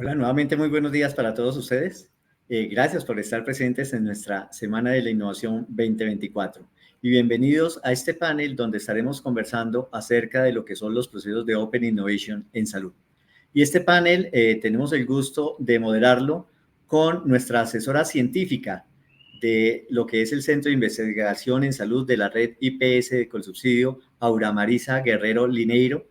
Hola, nuevamente muy buenos días para todos ustedes. Gracias por estar presentes en nuestra Semana de la Innovación 2024 y bienvenidos a este panel donde estaremos conversando acerca de lo que son los procesos de Open Innovation en salud. Y este panel tenemos el gusto de moderarlo con nuestra asesora científica de lo que es el Centro de Investigación en Salud de la Red IPS de Colsubsidio, Aura Marisa Guerrero Lineiro.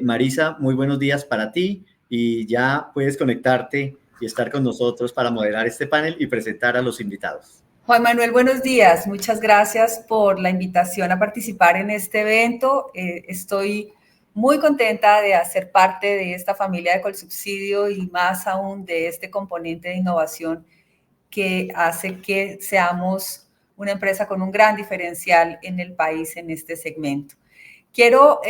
Marisa, muy buenos días para ti y ya puedes conectarte y estar con nosotros para moderar este panel y presentar a los invitados. Juan Manuel, buenos días. Muchas gracias por la invitación a participar en este evento. Estoy muy contenta de hacer parte de esta familia de Colsubsidio y más aún de este componente de innovación que hace que seamos una empresa con un gran diferencial en el país en este segmento. Quiero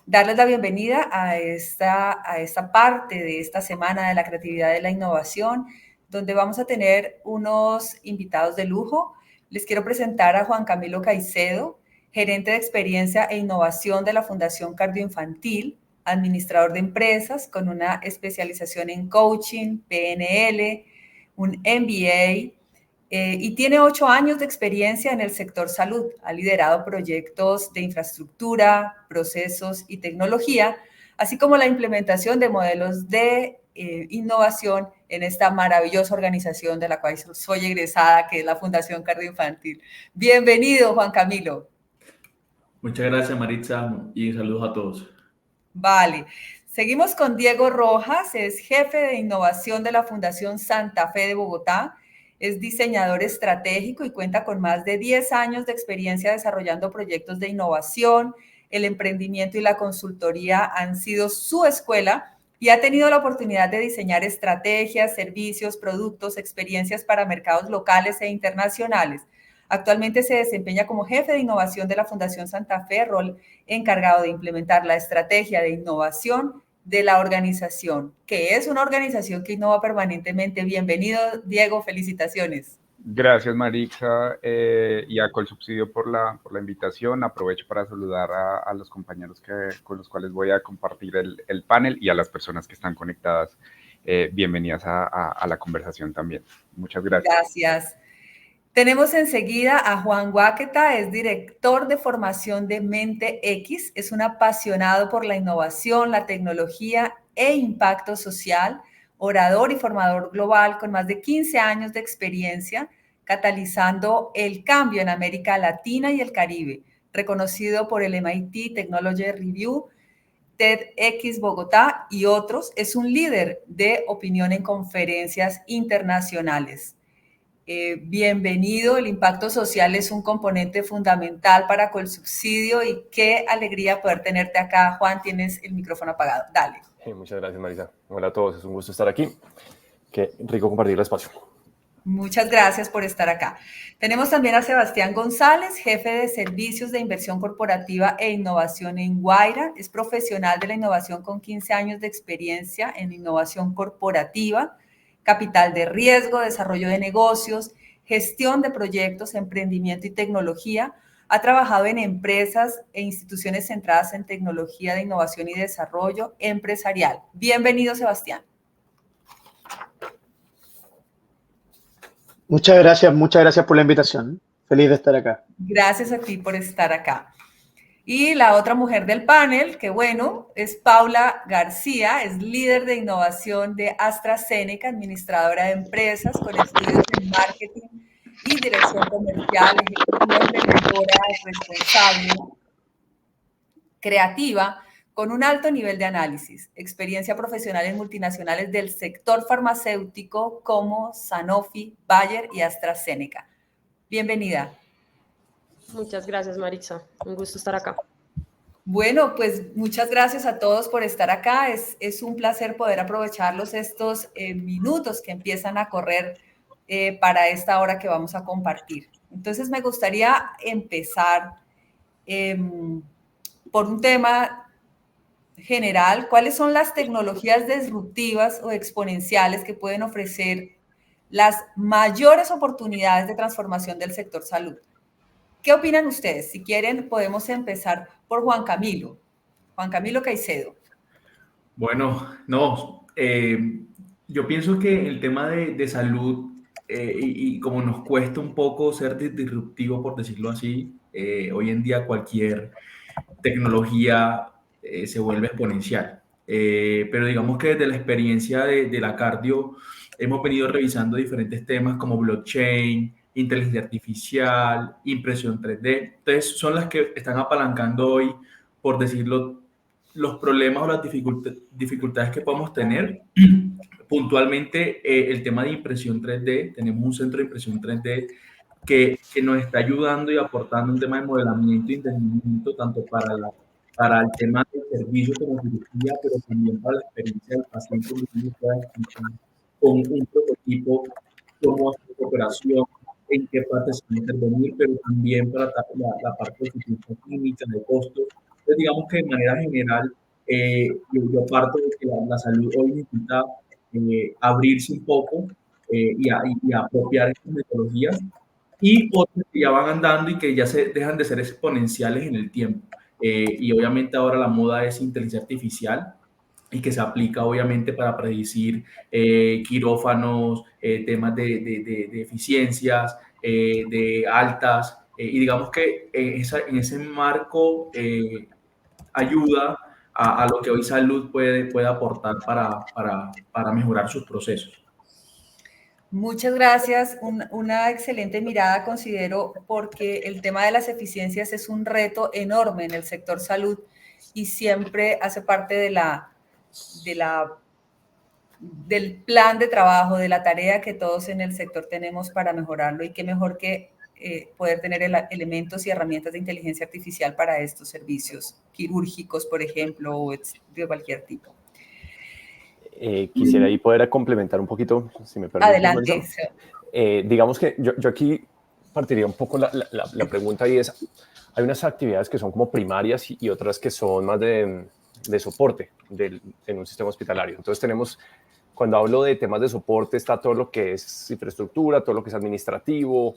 darles la bienvenida a esta parte de esta Semana de la Creatividad de la Innovación, donde vamos a tener unos invitados de lujo. Les quiero presentar a Juan Camilo Caicedo, gerente de experiencia e innovación de la Fundación Cardioinfantil, administrador de empresas con una especialización en coaching, PNL, un MBA, y tiene 8 años de experiencia en el sector salud. Ha liderado proyectos de infraestructura, procesos y tecnología, así como la implementación de modelos de innovación en esta maravillosa organización de la cual soy egresada, que es la Fundación Cardioinfantil. Bienvenido, Juan Camilo. Muchas gracias, Maritza, y saludos a todos. Vale. Seguimos con Diego Rojas, es jefe de innovación de la Fundación Santa Fe de Bogotá. Es diseñador estratégico y cuenta con más de 10 años de experiencia desarrollando proyectos de innovación. El emprendimiento y la consultoría han sido su escuela y ha tenido la oportunidad de diseñar estrategias, servicios, productos, experiencias para mercados locales e internacionales. Actualmente se desempeña como jefe de innovación de la Fundación Santa Fe, rol encargado de implementar la estrategia de innovación de la organización, que es una organización que innova permanentemente. Bienvenido, Diego, felicitaciones. Gracias, Maritza, y a Colsubsidio por la invitación. Aprovecho para saludar a los compañeros con los cuales voy a compartir el panel y a las personas que están conectadas. Bienvenidas a la conversación también. Muchas gracias. Gracias. Tenemos enseguida a Juan Guáqueta, es director de formación de Mente X, es un apasionado por la innovación, la tecnología e impacto social, orador y formador global con más de 15 años de experiencia, catalizando el cambio en América Latina y el Caribe, reconocido por el MIT Technology Review, TEDx Bogotá y otros. Es un líder de opinión en conferencias internacionales. Bienvenido, el impacto social es un componente fundamental para Colsubsidio y qué alegría poder tenerte acá. Juan, tienes el micrófono apagado, dale. Muchas gracias, Marisa. Hola a todos, es un gusto estar aquí. Qué rico compartir el espacio. Muchas gracias por estar acá. Tenemos también a Sebastián González, jefe de servicios de inversión corporativa e innovación en Guaira. Es profesional de la innovación con 15 años de experiencia en innovación corporativa, capital de riesgo, desarrollo de negocios, gestión de proyectos, emprendimiento y tecnología. Ha trabajado en empresas e instituciones centradas en tecnología de innovación y desarrollo empresarial. Bienvenido, Sebastián. Muchas gracias por la invitación. Feliz de estar acá. Gracias a ti por estar acá. Y la otra mujer del panel, que bueno, es Paula García, es líder de innovación de AstraZeneca, administradora de empresas con estudios en marketing y dirección comercial, ejecutiva emprendedora, responsable, creativa, con un alto nivel de análisis, experiencia profesional en multinacionales del sector farmacéutico como Sanofi, Bayer y AstraZeneca. Bienvenida. Muchas gracias, Maritza. Un gusto estar acá. Bueno, pues muchas gracias a todos por estar acá. Es un placer poder aprovecharlos estos minutos que empiezan a correr para esta hora que vamos a compartir. Entonces, me gustaría empezar por un tema general. ¿Cuáles son las tecnologías disruptivas o exponenciales que pueden ofrecer las mayores oportunidades de transformación del sector salud? ¿Qué opinan ustedes? Si quieren, podemos empezar por Juan Camilo. Juan Camilo Caicedo. Bueno, no, Yo pienso que el tema de salud, y como nos cuesta un poco ser disruptivo, por decirlo así, hoy en día cualquier tecnología se vuelve exponencial. Pero digamos que desde la experiencia de la cardio hemos venido revisando diferentes temas como blockchain, inteligencia artificial, impresión 3D. Entonces son las que están apalancando hoy, por decirlo, los problemas o las dificultades que podemos tener. Puntualmente, el tema de impresión 3D, tenemos un centro de impresión 3D que nos está ayudando y aportando un tema de modelamiento y entendimiento tanto para el tema del servicio como cirugía, pero también para la experiencia del paciente, donde uno pueda explicar con un prototipo cómo hacer la operación, en qué parte se va a intervenir, pero también para la parte de eficiencia clínica, de costos. Entonces, digamos que de manera general, yo parto de que la salud hoy necesita abrirse un poco, y apropiar estas metodologías, y otras que ya van andando y que ya se dejan de ser exponenciales en el tiempo. Y obviamente ahora la moda es inteligencia artificial y que se aplica obviamente para predecir quirófanos, temas de eficiencias, de altas, y digamos que en ese marco ayuda a lo que hoy salud puede aportar para mejorar sus procesos. Muchas gracias. Una excelente mirada, considero, porque el tema de las eficiencias es un reto enorme en el sector salud y siempre hace parte del plan de trabajo, de la tarea que todos en el sector tenemos para mejorarlo, y qué mejor que poder tener elementos y herramientas de inteligencia artificial para estos servicios quirúrgicos, por ejemplo, o de cualquier tipo. Quisiera ahí poder complementar un poquito, si me permite. Adelante. Digamos que yo aquí partiría un poco la pregunta, y es, hay unas actividades que son como primarias y otras que son más de soporte en un sistema hospitalario. Entonces tenemos, cuando hablo de temas de soporte, está todo lo que es infraestructura, todo lo que es administrativo,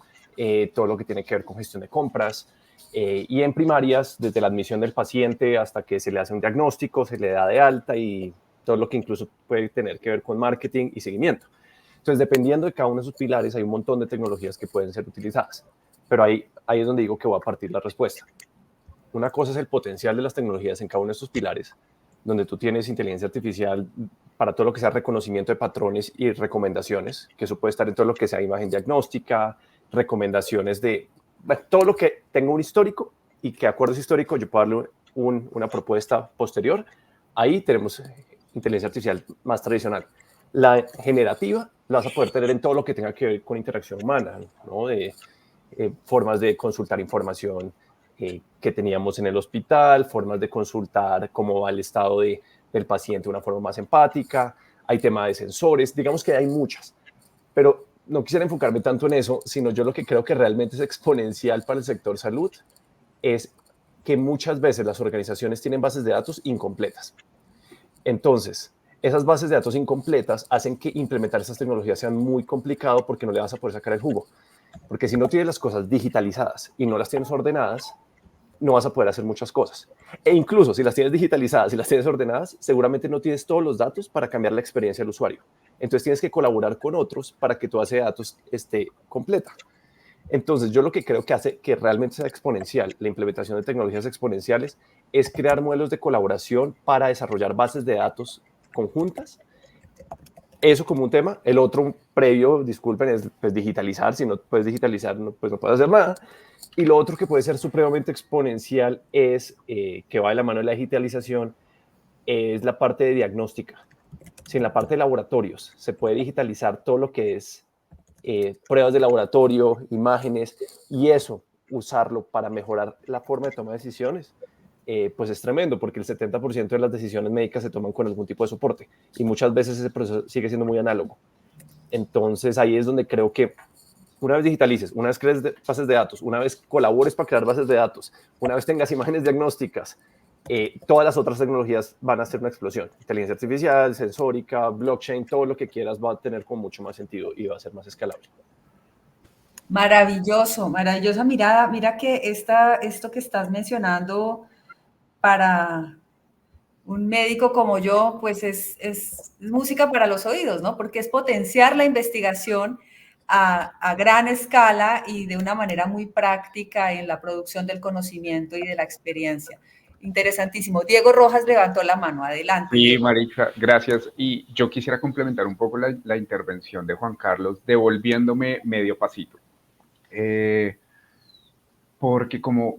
todo lo que tiene que ver con gestión de compras, y en primarias, desde la admisión del paciente hasta que se le hace un diagnóstico, se le da de alta y todo lo que incluso puede tener que ver con marketing y seguimiento. Entonces, dependiendo de cada uno de esos pilares, hay un montón de tecnologías que pueden ser utilizadas. Pero ahí es donde digo que voy a partir la respuesta. Una cosa es el potencial de las tecnologías en cada uno de estos pilares, donde tú tienes inteligencia artificial para todo lo que sea reconocimiento de patrones y recomendaciones, que eso puede estar en todo lo que sea imagen diagnóstica, recomendaciones de todo lo que tenga un histórico y que, de acuerdo a ese histórico, yo puedo darle una propuesta posterior. Ahí tenemos inteligencia artificial más tradicional. La generativa la vas a poder tener en todo lo que tenga que ver con interacción humana, ¿no? Formas de consultar información que teníamos en el hospital, formas de consultar cómo va el estado del paciente de una forma más empática. Hay tema de sensores, digamos que hay muchas, pero no quisiera enfocarme tanto en eso, sino yo lo que creo que realmente es exponencial para el sector salud es que muchas veces las organizaciones tienen bases de datos incompletas. Entonces, esas bases de datos incompletas hacen que implementar esas tecnologías sean muy complicado, porque no le vas a poder sacar el jugo. Porque si no tienes las cosas digitalizadas y no las tienes ordenadas, no vas a poder hacer muchas cosas. E incluso si las tienes digitalizadas y las tienes ordenadas, seguramente no tienes todos los datos para cambiar la experiencia del usuario. Entonces tienes que colaborar con otros para que tu base de datos esté completa. Entonces, yo lo que creo que hace que realmente sea exponencial la implementación de tecnologías exponenciales es crear modelos de colaboración para desarrollar bases de datos conjuntas. Eso como un tema. El otro previo, disculpen, es pues, digitalizar. Si no puedes digitalizar, pues no puedes hacer nada. Y lo otro que puede ser supremamente exponencial es, que va de la mano de la digitalización, es la parte de diagnóstica. Si en la parte de laboratorios se puede digitalizar todo lo que es pruebas de laboratorio, imágenes, y eso, usarlo para mejorar la forma de toma de decisiones, pues es tremendo, porque el 70% de las decisiones médicas se toman con algún tipo de soporte, y muchas veces ese proceso sigue siendo muy análogo. Entonces ahí es donde creo que una vez digitalices, una vez crees bases de datos, una vez colabores para crear bases de datos, una vez tengas imágenes diagnósticas, todas las otras tecnologías van a ser una explosión. Inteligencia artificial, sensórica, blockchain, todo lo que quieras va a tener con mucho más sentido y va a ser más escalable. Maravilloso, maravillosa mirada. Mira que esto que estás mencionando para un médico como yo, pues es música para los oídos, ¿no? Porque es potenciar la investigación a gran escala y de una manera muy práctica en la producción del conocimiento y de la experiencia. Interesantísimo. Diego Rojas levantó la mano. Adelante, Sí, Diego. Marixa, gracias. Y yo quisiera complementar un poco la intervención de Juan Carlos, devolviéndome medio pasito. Porque como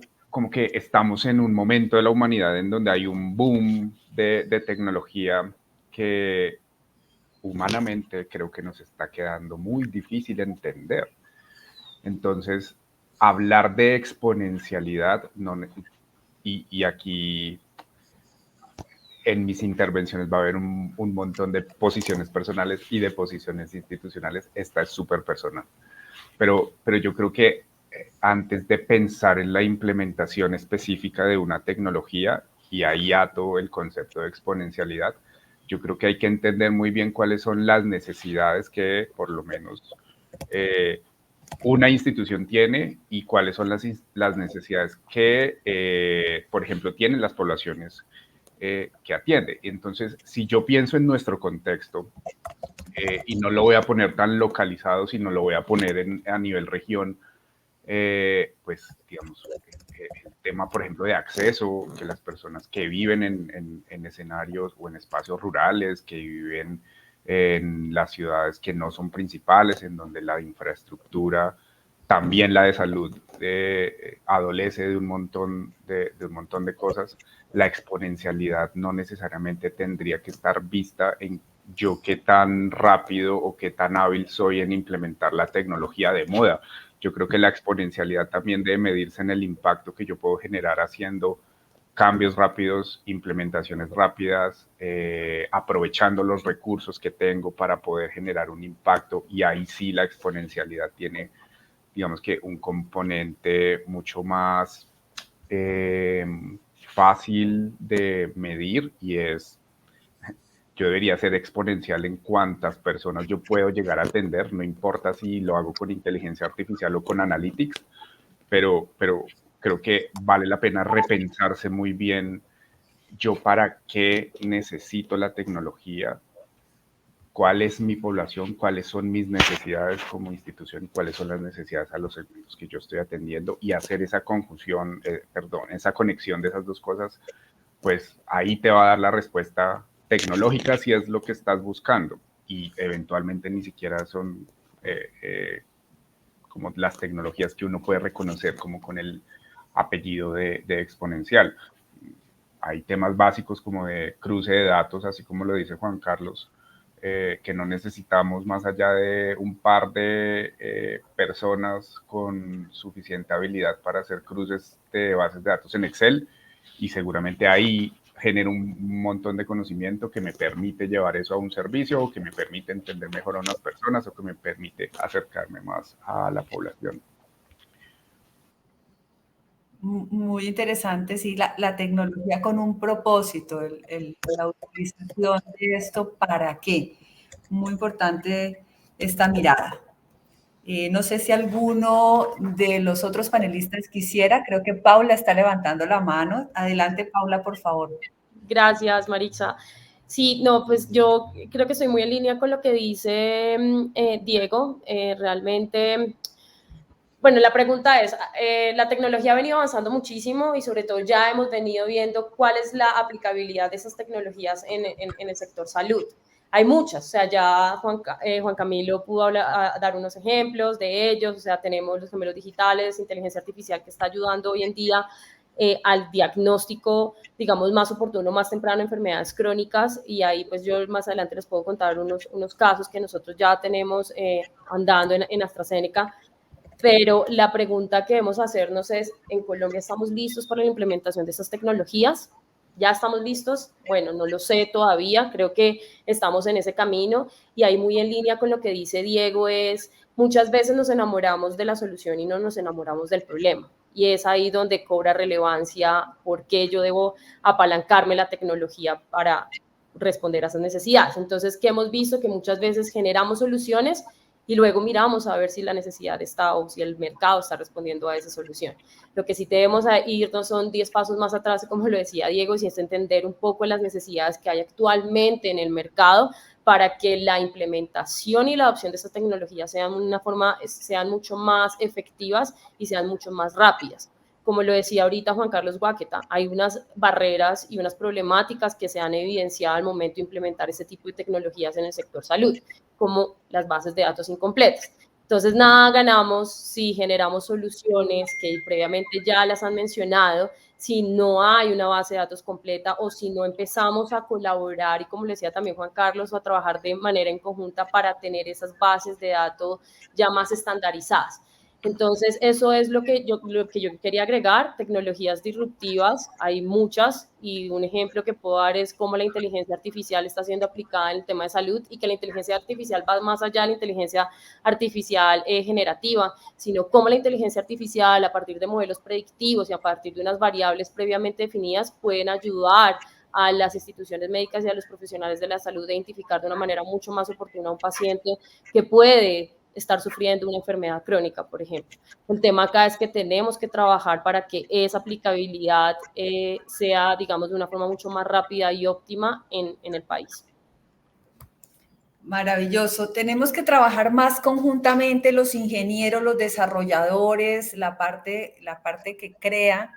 que estamos en un momento de la humanidad en donde hay un boom de tecnología que humanamente creo que nos está quedando muy difícil entender. Entonces, hablar de exponencialidad, y aquí en mis intervenciones va a haber un montón de posiciones personales y de posiciones institucionales. Esta es súper personal. Pero yo creo que antes de pensar en la implementación específica de una tecnología, y ahí ato el concepto de exponencialidad, yo creo que hay que entender muy bien cuáles son las necesidades que por lo menos una institución tiene y cuáles son las necesidades que, por ejemplo, tienen las poblaciones que atiende. Entonces, si yo pienso en nuestro contexto, y no lo voy a poner tan localizado, sino lo voy a poner a nivel región, pues, digamos, el tema, por ejemplo, de acceso, que las personas que viven en escenarios o en espacios rurales, que viven en las ciudades que no son principales, en donde la infraestructura, también la de salud, adolece de un montón de cosas. La exponencialidad no necesariamente tendría que estar vista en yo qué tan rápido o qué tan hábil soy en implementar la tecnología de moda. Yo creo que la exponencialidad también debe medirse en el impacto que yo puedo generar haciendo cambios rápidos, implementaciones rápidas, aprovechando los recursos que tengo para poder generar un impacto, y ahí sí la exponencialidad tiene, digamos que, un componente mucho más fácil de medir, y es: yo debería ser exponencial en cuántas personas yo puedo llegar a atender, no importa si lo hago con inteligencia artificial o con analytics, pero creo que vale la pena repensarse muy bien yo para qué necesito la tecnología, cuál es mi población, cuáles son mis necesidades como institución y cuáles son las necesidades a los segmentos que yo estoy atendiendo, y hacer esa conjunción, esa conexión de esas dos cosas, pues ahí te va a dar la respuesta tecnológica si es lo que estás buscando, y eventualmente ni siquiera son como las tecnologías que uno puede reconocer como con el apellido de exponencial. Hay temas básicos como de cruce de datos, así como lo dice Juan Carlos, que no necesitamos más allá de un par de personas con suficiente habilidad para hacer cruces de bases de datos en Excel, y seguramente ahí genero un montón de conocimiento que me permite llevar eso a un servicio, o que me permite entender mejor a unas personas, o que me permite acercarme más a la población. Muy interesante, sí, la tecnología con un propósito, la utilización de esto, ¿para qué? Muy importante esta mirada. No sé si alguno de los otros panelistas quisiera, creo que Paula está levantando la mano. Adelante, Paula, por favor. Gracias, Maritza. Sí, no, pues yo creo que estoy muy en línea con lo que dice Diego. Realmente, bueno, la pregunta es, la tecnología ha venido avanzando muchísimo y sobre todo ya hemos venido viendo cuál es la aplicabilidad de esas tecnologías en el sector salud. Hay muchas, o sea, ya Juan Camilo pudo dar unos ejemplos de ellos, o sea, tenemos los gemelos digitales, inteligencia artificial que está ayudando hoy en día al diagnóstico, digamos, más oportuno, más temprano, enfermedades crónicas, y ahí pues yo más adelante les puedo contar unos casos que nosotros ya tenemos andando en AstraZeneca. Pero la pregunta que debemos hacernos es, ¿en Colombia estamos listos para la implementación de esas tecnologías? ¿Ya estamos listos? Bueno, no lo sé todavía, creo que estamos en ese camino, y ahí muy en línea con lo que dice Diego es, muchas veces nos enamoramos de la solución y no nos enamoramos del problema. Y es ahí donde cobra relevancia por qué yo debo apalancarme la tecnología para responder a esas necesidades. Entonces, ¿qué hemos visto? Que muchas veces generamos soluciones y luego miramos a ver si la necesidad está o si el mercado está respondiendo a esa solución. Lo que sí debemos irnos son 10 pasos más atrás, como lo decía Diego, y es entender un poco las necesidades que hay actualmente en el mercado para que la implementación y la adopción de estas tecnologías sean mucho más efectivas y sean mucho más rápidas. Como lo decía ahorita Juan Carlos Guaqueta, hay unas barreras y unas problemáticas que se han evidenciado al momento de implementar ese tipo de tecnologías en el sector salud, como las bases de datos incompletas. Entonces, nada ganamos si generamos soluciones que previamente ya las han mencionado, si no hay una base de datos completa o si no empezamos a colaborar y, como le decía también Juan Carlos, a trabajar de manera en conjunta para tener esas bases de datos ya más estandarizadas. Entonces, eso es lo que yo quería agregar, tecnologías disruptivas, hay muchas, y un ejemplo que puedo dar es cómo la inteligencia artificial está siendo aplicada en el tema de salud, y que la inteligencia artificial va más allá de la inteligencia artificial generativa, sino cómo la inteligencia artificial, a partir de modelos predictivos y a partir de unas variables previamente definidas, pueden ayudar a las instituciones médicas y a los profesionales de la salud a identificar de una manera mucho más oportuna a un paciente que puede estar sufriendo una enfermedad crónica, por ejemplo. El tema acá es que tenemos que trabajar para que esa aplicabilidad sea, digamos, de una forma mucho más rápida y óptima en el país. Maravilloso. Tenemos que trabajar más conjuntamente los ingenieros, los desarrolladores, la parte que crea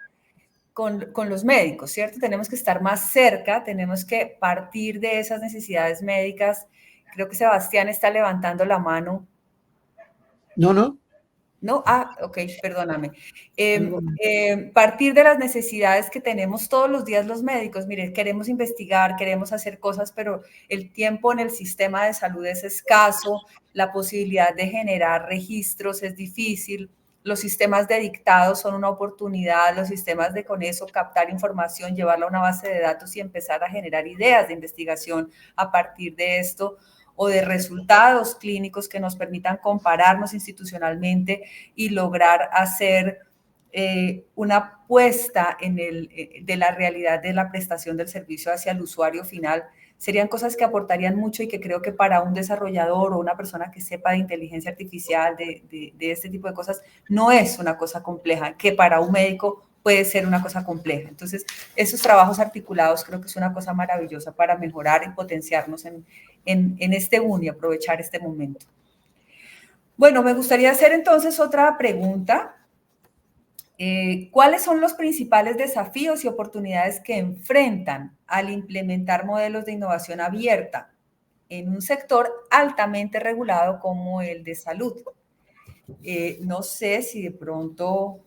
con los médicos, ¿cierto? Tenemos que estar más cerca, tenemos que partir de esas necesidades médicas. Creo que Sebastián está levantando la mano. No. ¿No? Ok, perdóname. Partir de las necesidades que tenemos todos los días los médicos. Mire, queremos investigar, queremos hacer cosas, pero el tiempo en el sistema de salud es escaso, la posibilidad de generar registros es difícil, los sistemas de dictados son una oportunidad, los sistemas de con eso captar información, llevarla a una base de datos y empezar a generar ideas de investigación a partir de esto, o de resultados clínicos que nos permitan compararnos institucionalmente y lograr hacer una apuesta de la realidad de la prestación del servicio hacia el usuario final, serían cosas que aportarían mucho y que creo que para un desarrollador o una persona que sepa de inteligencia artificial, de este tipo de cosas, no es una cosa compleja, que para un médico puede ser una cosa compleja. Entonces, esos trabajos articulados creo que es una cosa maravillosa para mejorar y potenciarnos en este boom y aprovechar este momento. Bueno, me gustaría hacer entonces otra pregunta. ¿Cuáles son los principales desafíos y oportunidades que enfrentan al implementar modelos de innovación abierta en un sector altamente regulado como el de salud? No sé si de pronto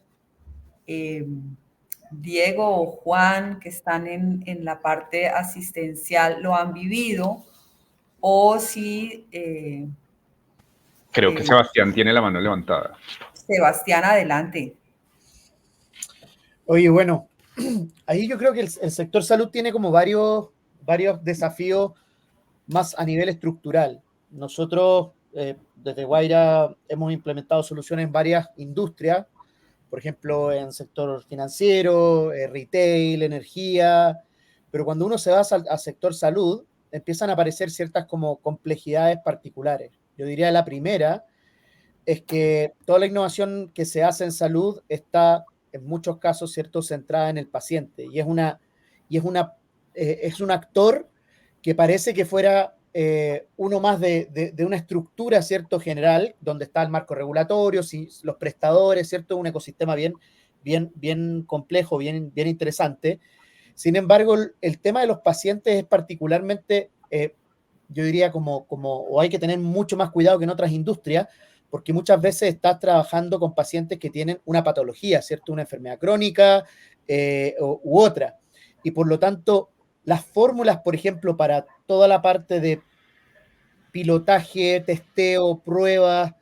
Diego o Juan, que están en la parte asistencial, lo han vivido, o si... Creo que Sebastián tiene la mano levantada. Sebastián, adelante. Oye, bueno, ahí yo creo que el sector salud tiene como varios desafíos más a nivel estructural. Nosotros desde Guaira hemos implementado soluciones en varias industrias, por ejemplo, en sector financiero, retail, energía, pero cuando uno se va al sector salud, empiezan a aparecer ciertas como complejidades particulares. Yo diría la primera es que toda la innovación que se hace en salud está en muchos casos, ¿cierto?, centrada en el paciente, y es un actor que parece que fuera uno más de una estructura, ¿cierto?, general, donde está el marco regulatorio, los prestadores, ¿cierto?, un ecosistema bien complejo, bien interesante. Sin embargo, el tema de los pacientes es particularmente, yo diría, o hay que tener mucho más cuidado que en otras industrias, porque muchas veces estás trabajando con pacientes que tienen una patología, ¿cierto?, una enfermedad crónica u otra. Y por lo tanto, las fórmulas, por ejemplo, para toda la parte de pilotaje, testeo, pruebas,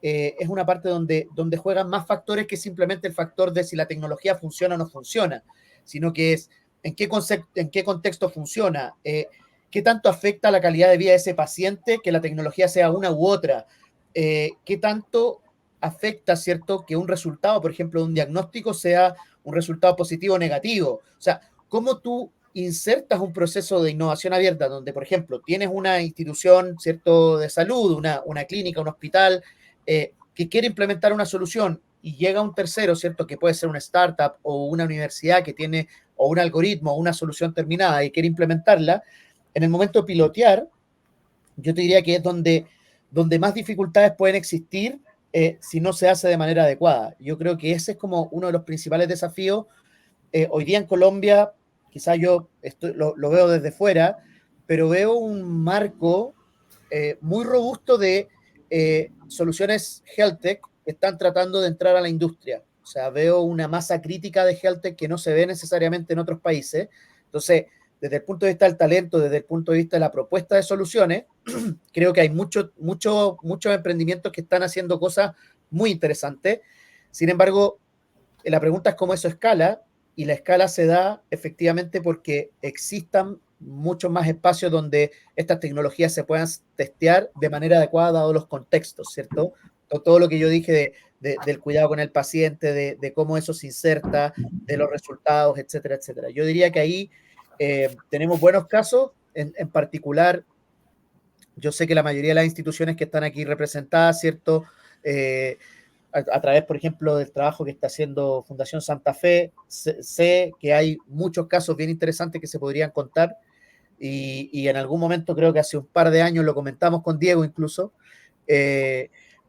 es una parte donde juegan más factores que simplemente el factor de si la tecnología funciona o no funciona, sino que es en qué contexto funciona, qué tanto afecta la calidad de vida de ese paciente que la tecnología sea una u otra, qué tanto afecta, ¿cierto?, que un resultado, por ejemplo, de un diagnóstico sea un resultado positivo o negativo. O sea, cómo tú insertas un proceso de innovación abierta donde, por ejemplo, tienes una institución, ¿cierto?, de salud, una clínica, un hospital, que quiere implementar una solución y llega un tercero, ¿cierto?, que puede ser una startup o una universidad que tiene o un algoritmo o una solución terminada y quiere implementarla, en el momento de pilotear, yo te diría que es donde más dificultades pueden existir si no se hace de manera adecuada. Yo creo que ese es como uno de los principales desafíos. Hoy día en Colombia, quizás yo lo veo desde fuera, pero veo un marco muy robusto de soluciones health tech que están tratando de entrar a la industria. O sea, veo una masa crítica de health tech que no se ve necesariamente en otros países. Entonces, desde el punto de vista del talento, desde el punto de vista de la propuesta de soluciones, creo que hay muchos emprendimientos que están haciendo cosas muy interesantes. Sin embargo, la pregunta es cómo eso escala, y la escala se da efectivamente porque existan muchos más espacios donde estas tecnologías se puedan testear de manera adecuada dados los contextos, ¿cierto? Todo lo que yo dije del cuidado con el paciente, de cómo eso se inserta, de los resultados, etcétera, etcétera. Yo diría que ahí tenemos buenos casos, en particular, yo sé que la mayoría de las instituciones que están aquí representadas, ¿cierto?, a través, por ejemplo, del trabajo que está haciendo Fundación Santa Fe, sé que hay muchos casos bien interesantes que se podrían contar, y en algún momento, creo que hace un par de años lo comentamos con Diego incluso,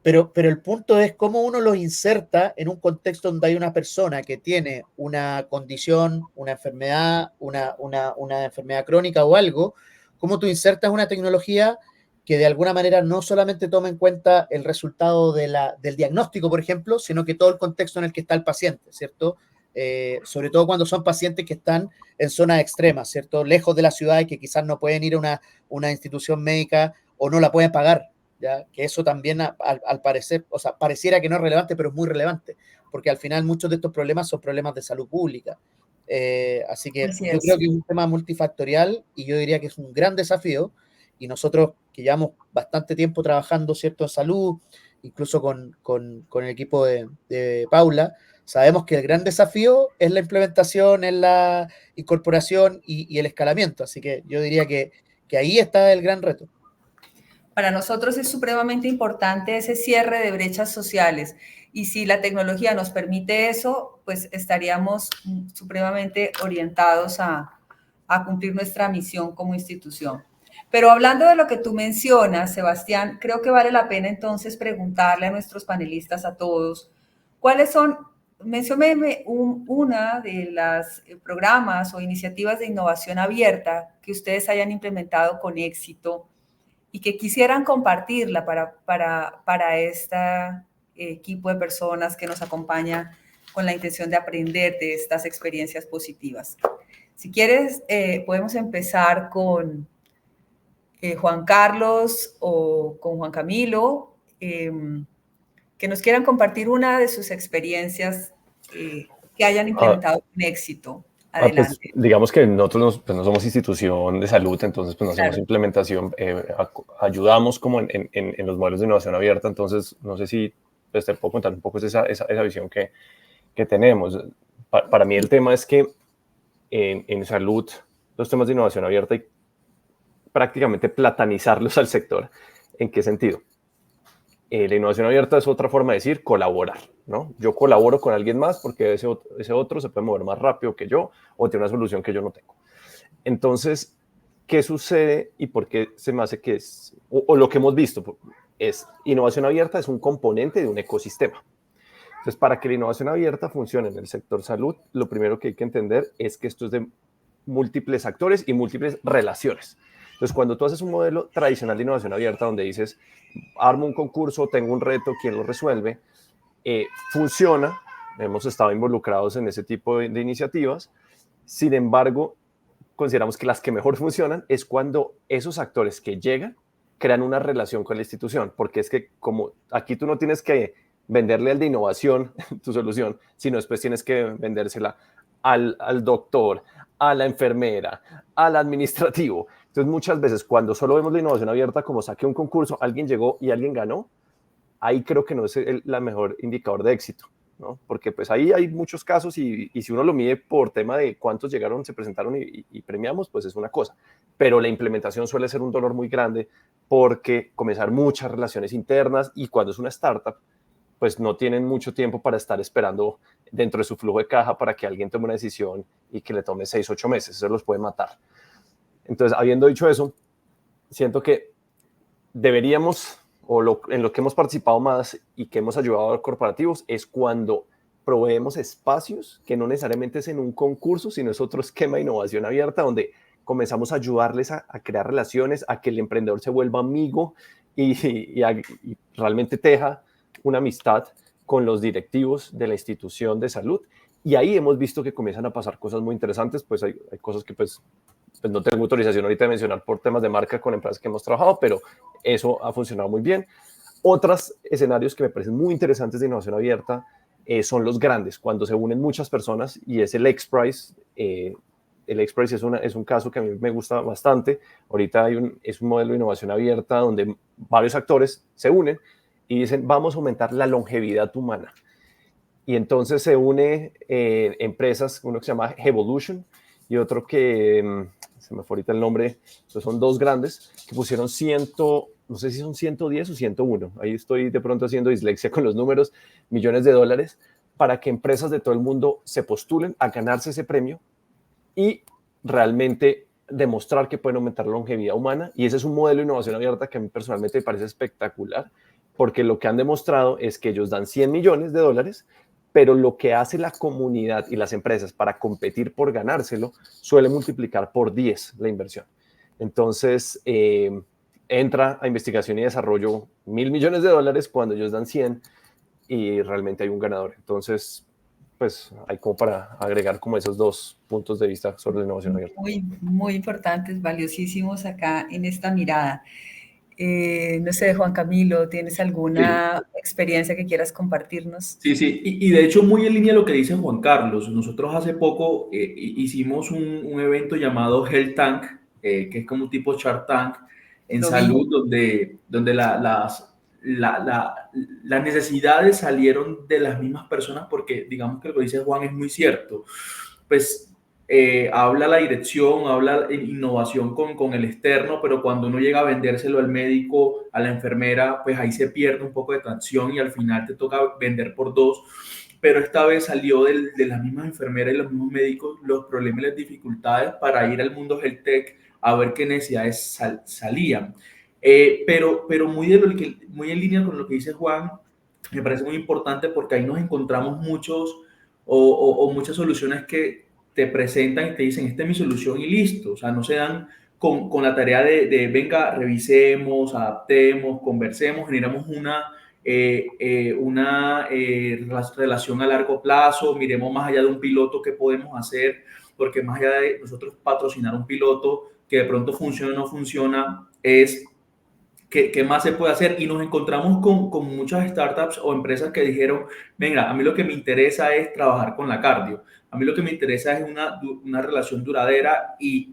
pero el punto es cómo uno los inserta en un contexto donde hay una persona que tiene una condición, una enfermedad, una enfermedad crónica o algo, cómo tú insertas una tecnología que de alguna manera no solamente toma en cuenta el resultado del diagnóstico, por ejemplo, sino que todo el contexto en el que está el paciente, ¿cierto? Sobre todo cuando son pacientes que están en zonas extremas, ¿cierto? Lejos de la ciudad y que quizás no pueden ir a una institución médica o no la pueden pagar, ¿ya? Que eso también al parecer, o sea, pareciera que no es relevante, pero es muy relevante, porque al final muchos de estos problemas son problemas de salud pública. Así que yo creo que es un tema multifactorial y yo diría que es un gran desafío, y nosotros que llevamos bastante tiempo trabajando, ¿cierto?, en salud, incluso con el equipo de Paula, sabemos que el gran desafío es la implementación, es la incorporación y el escalamiento. Así que yo diría que ahí está el gran reto. Para nosotros es supremamente importante ese cierre de brechas sociales, y si la tecnología nos permite eso, pues estaríamos supremamente orientados a cumplir nuestra misión como institución. Pero hablando de lo que tú mencionas, Sebastián, creo que vale la pena entonces preguntarle a nuestros panelistas, a todos, ¿cuáles son? Mencióneme una de las programas o iniciativas de innovación abierta que ustedes hayan implementado con éxito y que quisieran compartirla para este equipo de personas que nos acompaña con la intención de aprender de estas experiencias positivas. Si quieres, podemos empezar con Juan Carlos o con Juan Camilo, que nos quieran compartir una de sus experiencias que hayan implementado con éxito. Adelante. Pues, digamos que nosotros no somos institución de salud, entonces pues no hacemos implementación, ayudamos como en los modelos de innovación abierta, entonces no sé si pues, te puedo contar un poco esa visión que tenemos. Para mí el tema es que en salud los temas de innovación abierta hay prácticamente platanizarlos al sector. ¿En qué sentido? La innovación abierta es otra forma de decir colaborar, ¿no? Yo colaboro con alguien más porque ese otro se puede mover más rápido que yo o tiene una solución que yo no tengo. Entonces, ¿qué sucede y por qué se me hace que es, o lo que hemos visto, es innovación abierta es un componente de un ecosistema? Entonces, para que la innovación abierta funcione en el sector salud, lo primero que hay que entender es que esto es de múltiples actores y múltiples relaciones. Entonces, cuando tú haces un modelo tradicional de innovación abierta donde dices, armo un concurso, tengo un reto, ¿quién lo resuelve? Funciona, hemos estado involucrados en ese tipo de iniciativas. Sin embargo, consideramos que las que mejor funcionan es cuando esos actores que llegan crean una relación con la institución, porque es que como aquí tú no tienes que venderle al de innovación tu solución, sino después tienes que vendérsela al doctor, a la enfermera, al administrativo. Entonces, muchas veces cuando solo vemos la innovación abierta como saqué un concurso, alguien llegó y alguien ganó, ahí creo que no es la mejor indicador de éxito. ¿no? Porque pues ahí hay muchos casos y si uno lo mide por tema de cuántos llegaron, se presentaron y premiamos, pues es una cosa. Pero la implementación suele ser un dolor muy grande porque comenzar muchas relaciones internas y cuando es una startup, pues no tienen mucho tiempo para estar esperando dentro de su flujo de caja para que alguien tome una decisión y que le tome 6 o 8 meses. Eso los puede matar. Entonces, habiendo dicho eso, siento que deberíamos, en lo que hemos participado más y que hemos ayudado a corporativos, es cuando proveemos espacios que no necesariamente es en un concurso, sino es otro esquema de innovación abierta donde comenzamos a ayudarles a crear relaciones, a que el emprendedor se vuelva amigo y realmente teja una amistad con los directivos de la institución de salud. Y ahí hemos visto que comienzan a pasar cosas muy interesantes, pues hay cosas que pues no tengo autorización ahorita de mencionar por temas de marca con empresas que hemos trabajado, pero eso ha funcionado muy bien. Otros escenarios que me parecen muy interesantes de innovación abierta son los grandes, cuando se unen muchas personas, y es el XPRIZE. El XPRIZE es un caso que a mí me gusta bastante. Ahorita es un modelo de innovación abierta donde varios actores se unen y dicen, vamos a aumentar la longevidad humana. Y entonces se une empresas, uno que se llama Evolution y otro que, se me fue ahorita el nombre, son dos grandes, que pusieron no sé si son 110 o 101, ahí estoy de pronto haciendo dislexia con los números, millones de dólares, para que empresas de todo el mundo se postulen a ganarse ese premio y realmente demostrar que pueden aumentar la longevidad humana. Y ese es un modelo de innovación abierta que a mí personalmente me parece espectacular, porque lo que han demostrado es que ellos dan 100 millones de dólares, pero lo que hace la comunidad y las empresas para competir por ganárselo suele multiplicar por 10 la inversión. Entonces, entra a investigación y desarrollo 1.000 millones de dólares cuando ellos dan 100 y realmente hay un ganador. Entonces, pues hay como para agregar como esos dos puntos de vista sobre la innovación abierta. Muy, muy importantes, valiosísimos acá en esta mirada. No sé, Juan Camilo, ¿tienes alguna experiencia que quieras compartirnos? Sí, sí, y de hecho muy en línea lo que dice Juan Carlos. Nosotros hace poco hicimos un evento llamado Health Tank, que es como un tipo Shark Tank en salud, donde las necesidades salieron de las mismas personas, porque digamos que lo que dice Juan es muy cierto. Pues habla la dirección, habla innovación con el externo, pero cuando uno llega a vendérselo al médico, a la enfermera, pues ahí se pierde un poco de tracción y al final te toca vender por dos. Pero esta vez salió de las mismas enfermeras y los mismos médicos los problemas y las dificultades para ir al mundo health tech a ver qué necesidades salían. Pero muy en línea con lo que dice Juan, me parece muy importante porque ahí nos encontramos muchos o muchas soluciones que te presentan y te dicen, esta es mi solución y listo. O sea, no se dan con la tarea de venga, revisemos, adaptemos, conversemos, generamos una relación a largo plazo, miremos más allá de un piloto qué podemos hacer, porque más allá de nosotros patrocinar un piloto que de pronto funciona o no funciona, es ¿qué más se puede hacer? Y nos encontramos con muchas startups o empresas que dijeron, venga, a mí lo que me interesa es trabajar con la cardio. A mí lo que me interesa es una relación duradera y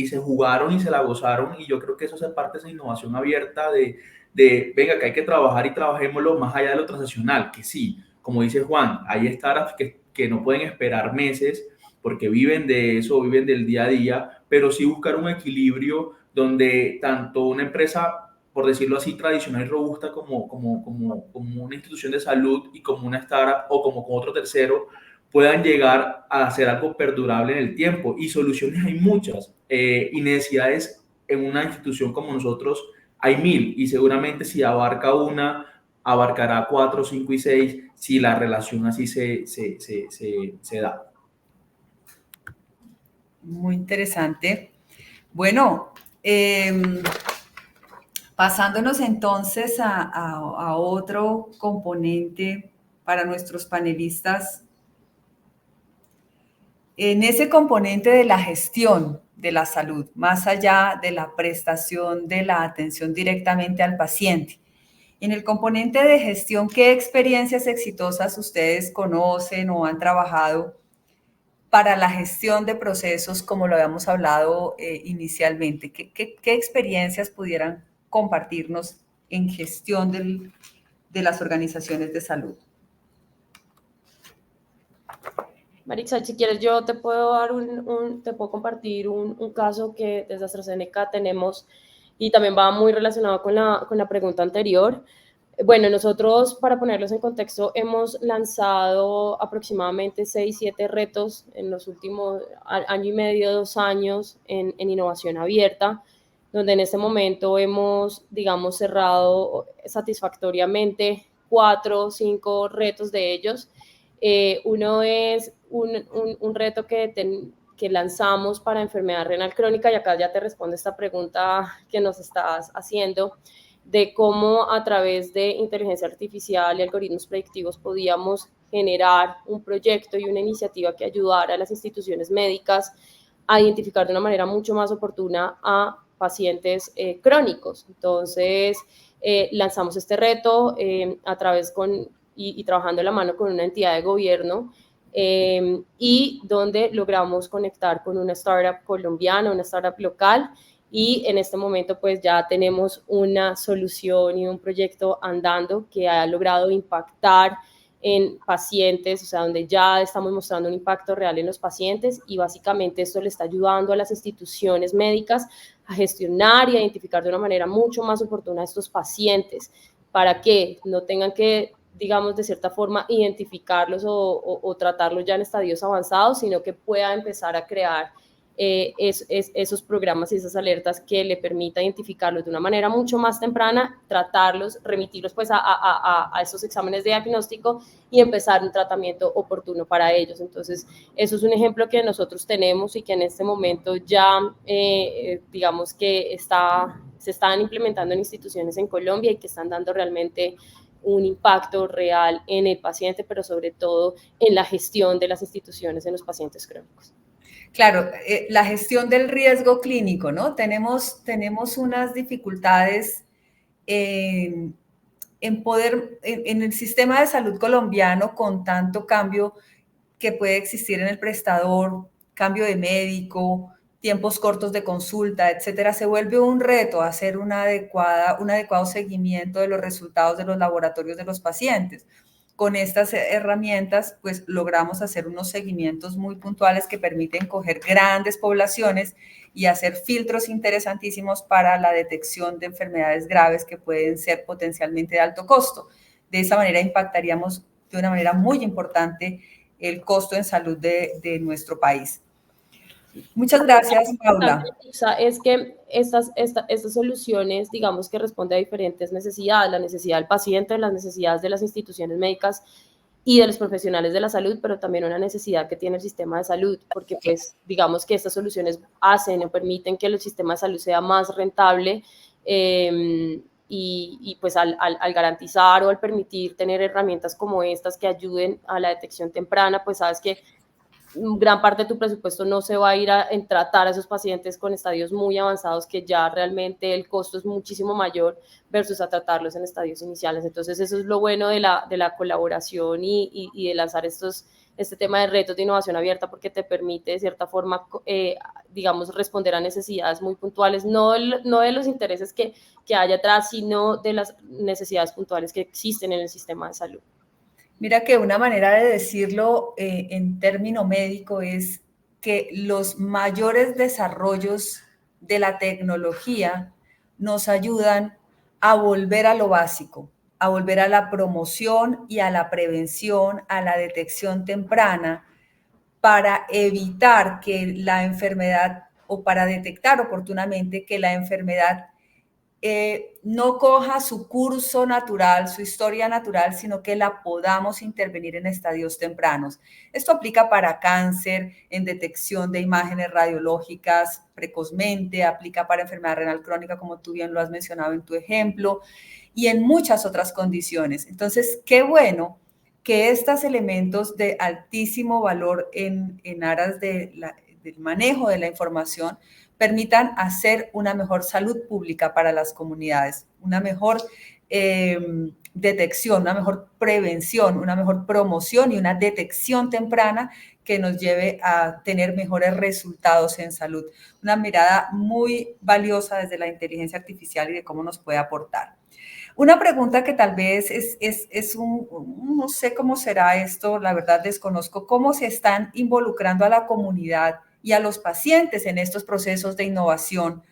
se jugaron y se la gozaron. Y yo creo que eso es parte de esa innovación abierta de venga, que hay que trabajar y trabajémoslo más allá de lo transaccional. Que sí, como dice Juan, hay startups que no pueden esperar meses porque viven de eso, viven del día a día, pero sí buscar un equilibrio donde tanto una empresa, por decirlo así, tradicional y robusta como una institución de salud y como una startup o como con otro tercero, puedan llegar a hacer algo perdurable en el tiempo. Y soluciones hay muchas, y necesidades en una institución como nosotros hay 1.000, y seguramente si abarca una, abarcará 4, 5 y 6 si la relación así se da. Muy interesante. Bueno, pasándonos entonces a otro componente para nuestros panelistas. En ese componente de la gestión de la salud, más allá de la prestación de la atención directamente al paciente, en el componente de gestión, ¿qué experiencias exitosas ustedes conocen o han trabajado para la gestión de procesos, como lo habíamos hablado inicialmente? ¿Qué experiencias pudieran compartirnos en gestión de las organizaciones de salud? Marixa, si quieres, yo te puedo dar te puedo compartir un caso que desde AstraZeneca tenemos y también va muy relacionado con la pregunta anterior. Bueno, nosotros, para ponerlos en contexto, hemos lanzado aproximadamente 6, 7 retos en los últimos año y medio, 2 años en innovación abierta, donde en este momento hemos, digamos, cerrado satisfactoriamente 4 o 5 retos de ellos. Uno es un reto que lanzamos para enfermedad renal crónica, y acá ya te responde esta pregunta que nos estás haciendo, de cómo a través de inteligencia artificial y algoritmos predictivos podíamos generar un proyecto y una iniciativa que ayudara a las instituciones médicas a identificar de una manera mucho más oportuna a pacientes crónicos. Entonces, lanzamos este reto a través y trabajando de la mano con una entidad de gobierno, y donde logramos conectar con una startup colombiana, una startup local, y en este momento pues ya tenemos una solución y un proyecto andando que ha logrado impactar en pacientes, o sea, donde ya estamos mostrando un impacto real en los pacientes, y básicamente esto le está ayudando a las instituciones médicas a gestionar y a identificar de una manera mucho más oportuna a estos pacientes para que no tengan que, digamos, de cierta forma, identificarlos o tratarlos ya en estadios avanzados, sino que pueda empezar a crear esos programas y esas alertas que le permita identificarlos de una manera mucho más temprana, tratarlos, remitirlos pues a esos exámenes de diagnóstico y empezar un tratamiento oportuno para ellos. Entonces, eso es un ejemplo que nosotros tenemos y que en este momento ya, digamos que se están implementando en instituciones en Colombia y que están dando realmente un impacto real en el paciente, pero sobre todo en la gestión de las instituciones en los pacientes crónicos. Claro, la gestión del riesgo clínico, ¿no? Tenemos unas dificultades en el sistema de salud colombiano, con tanto cambio que puede existir en el prestador, cambio de médico, tiempos cortos de consulta, etcétera. Se vuelve un reto hacer un adecuado seguimiento de los resultados de los laboratorios de los pacientes. Con estas herramientas, pues logramos hacer unos seguimientos muy puntuales que permiten coger grandes poblaciones y hacer filtros interesantísimos para la detección de enfermedades graves que pueden ser potencialmente de alto costo. De esa manera impactaríamos de una manera muy importante el costo en salud de nuestro país. Muchas gracias, Paula. Es que estas soluciones, digamos que responden a diferentes necesidades, la necesidad del paciente, las necesidades de las instituciones médicas y de los profesionales de la salud, pero también una necesidad que tiene el sistema de salud, porque pues digamos que estas soluciones hacen o permiten que el sistema de salud sea más rentable, y pues al garantizar o al permitir tener herramientas como estas que ayuden a la detección temprana, pues sabes que gran parte de tu presupuesto no se va a ir en tratar a esos pacientes con estadios muy avanzados, que ya realmente el costo es muchísimo mayor versus a tratarlos en estadios iniciales. Entonces eso es lo bueno de la colaboración y de lanzar este tema de retos de innovación abierta, porque te permite de cierta forma, digamos, responder a necesidades muy puntuales, no de los intereses que hay atrás, sino de las necesidades puntuales que existen en el sistema de salud. Mira que una manera de decirlo en término médico es que los mayores desarrollos de la tecnología nos ayudan a volver a lo básico, a volver a la promoción y a la prevención, a la detección temprana, para evitar que la enfermedad, o para detectar oportunamente que la enfermedad no coja su curso natural, su historia natural, sino que la podamos intervenir en estadios tempranos. Esto aplica para cáncer, en detección de imágenes radiológicas precozmente, aplica para enfermedad renal crónica, como tú bien lo has mencionado en tu ejemplo, y en muchas otras condiciones. Entonces, qué bueno que estos elementos de altísimo valor en aras del manejo de la información permitan hacer una mejor salud pública para las comunidades, una mejor detección, una mejor prevención, una mejor promoción y una detección temprana que nos lleve a tener mejores resultados en salud. Una mirada muy valiosa desde la inteligencia artificial y de cómo nos puede aportar. Una pregunta que tal vez no sé cómo será esto, la verdad desconozco, cómo se están involucrando a la comunidad y a los pacientes en estos procesos de innovación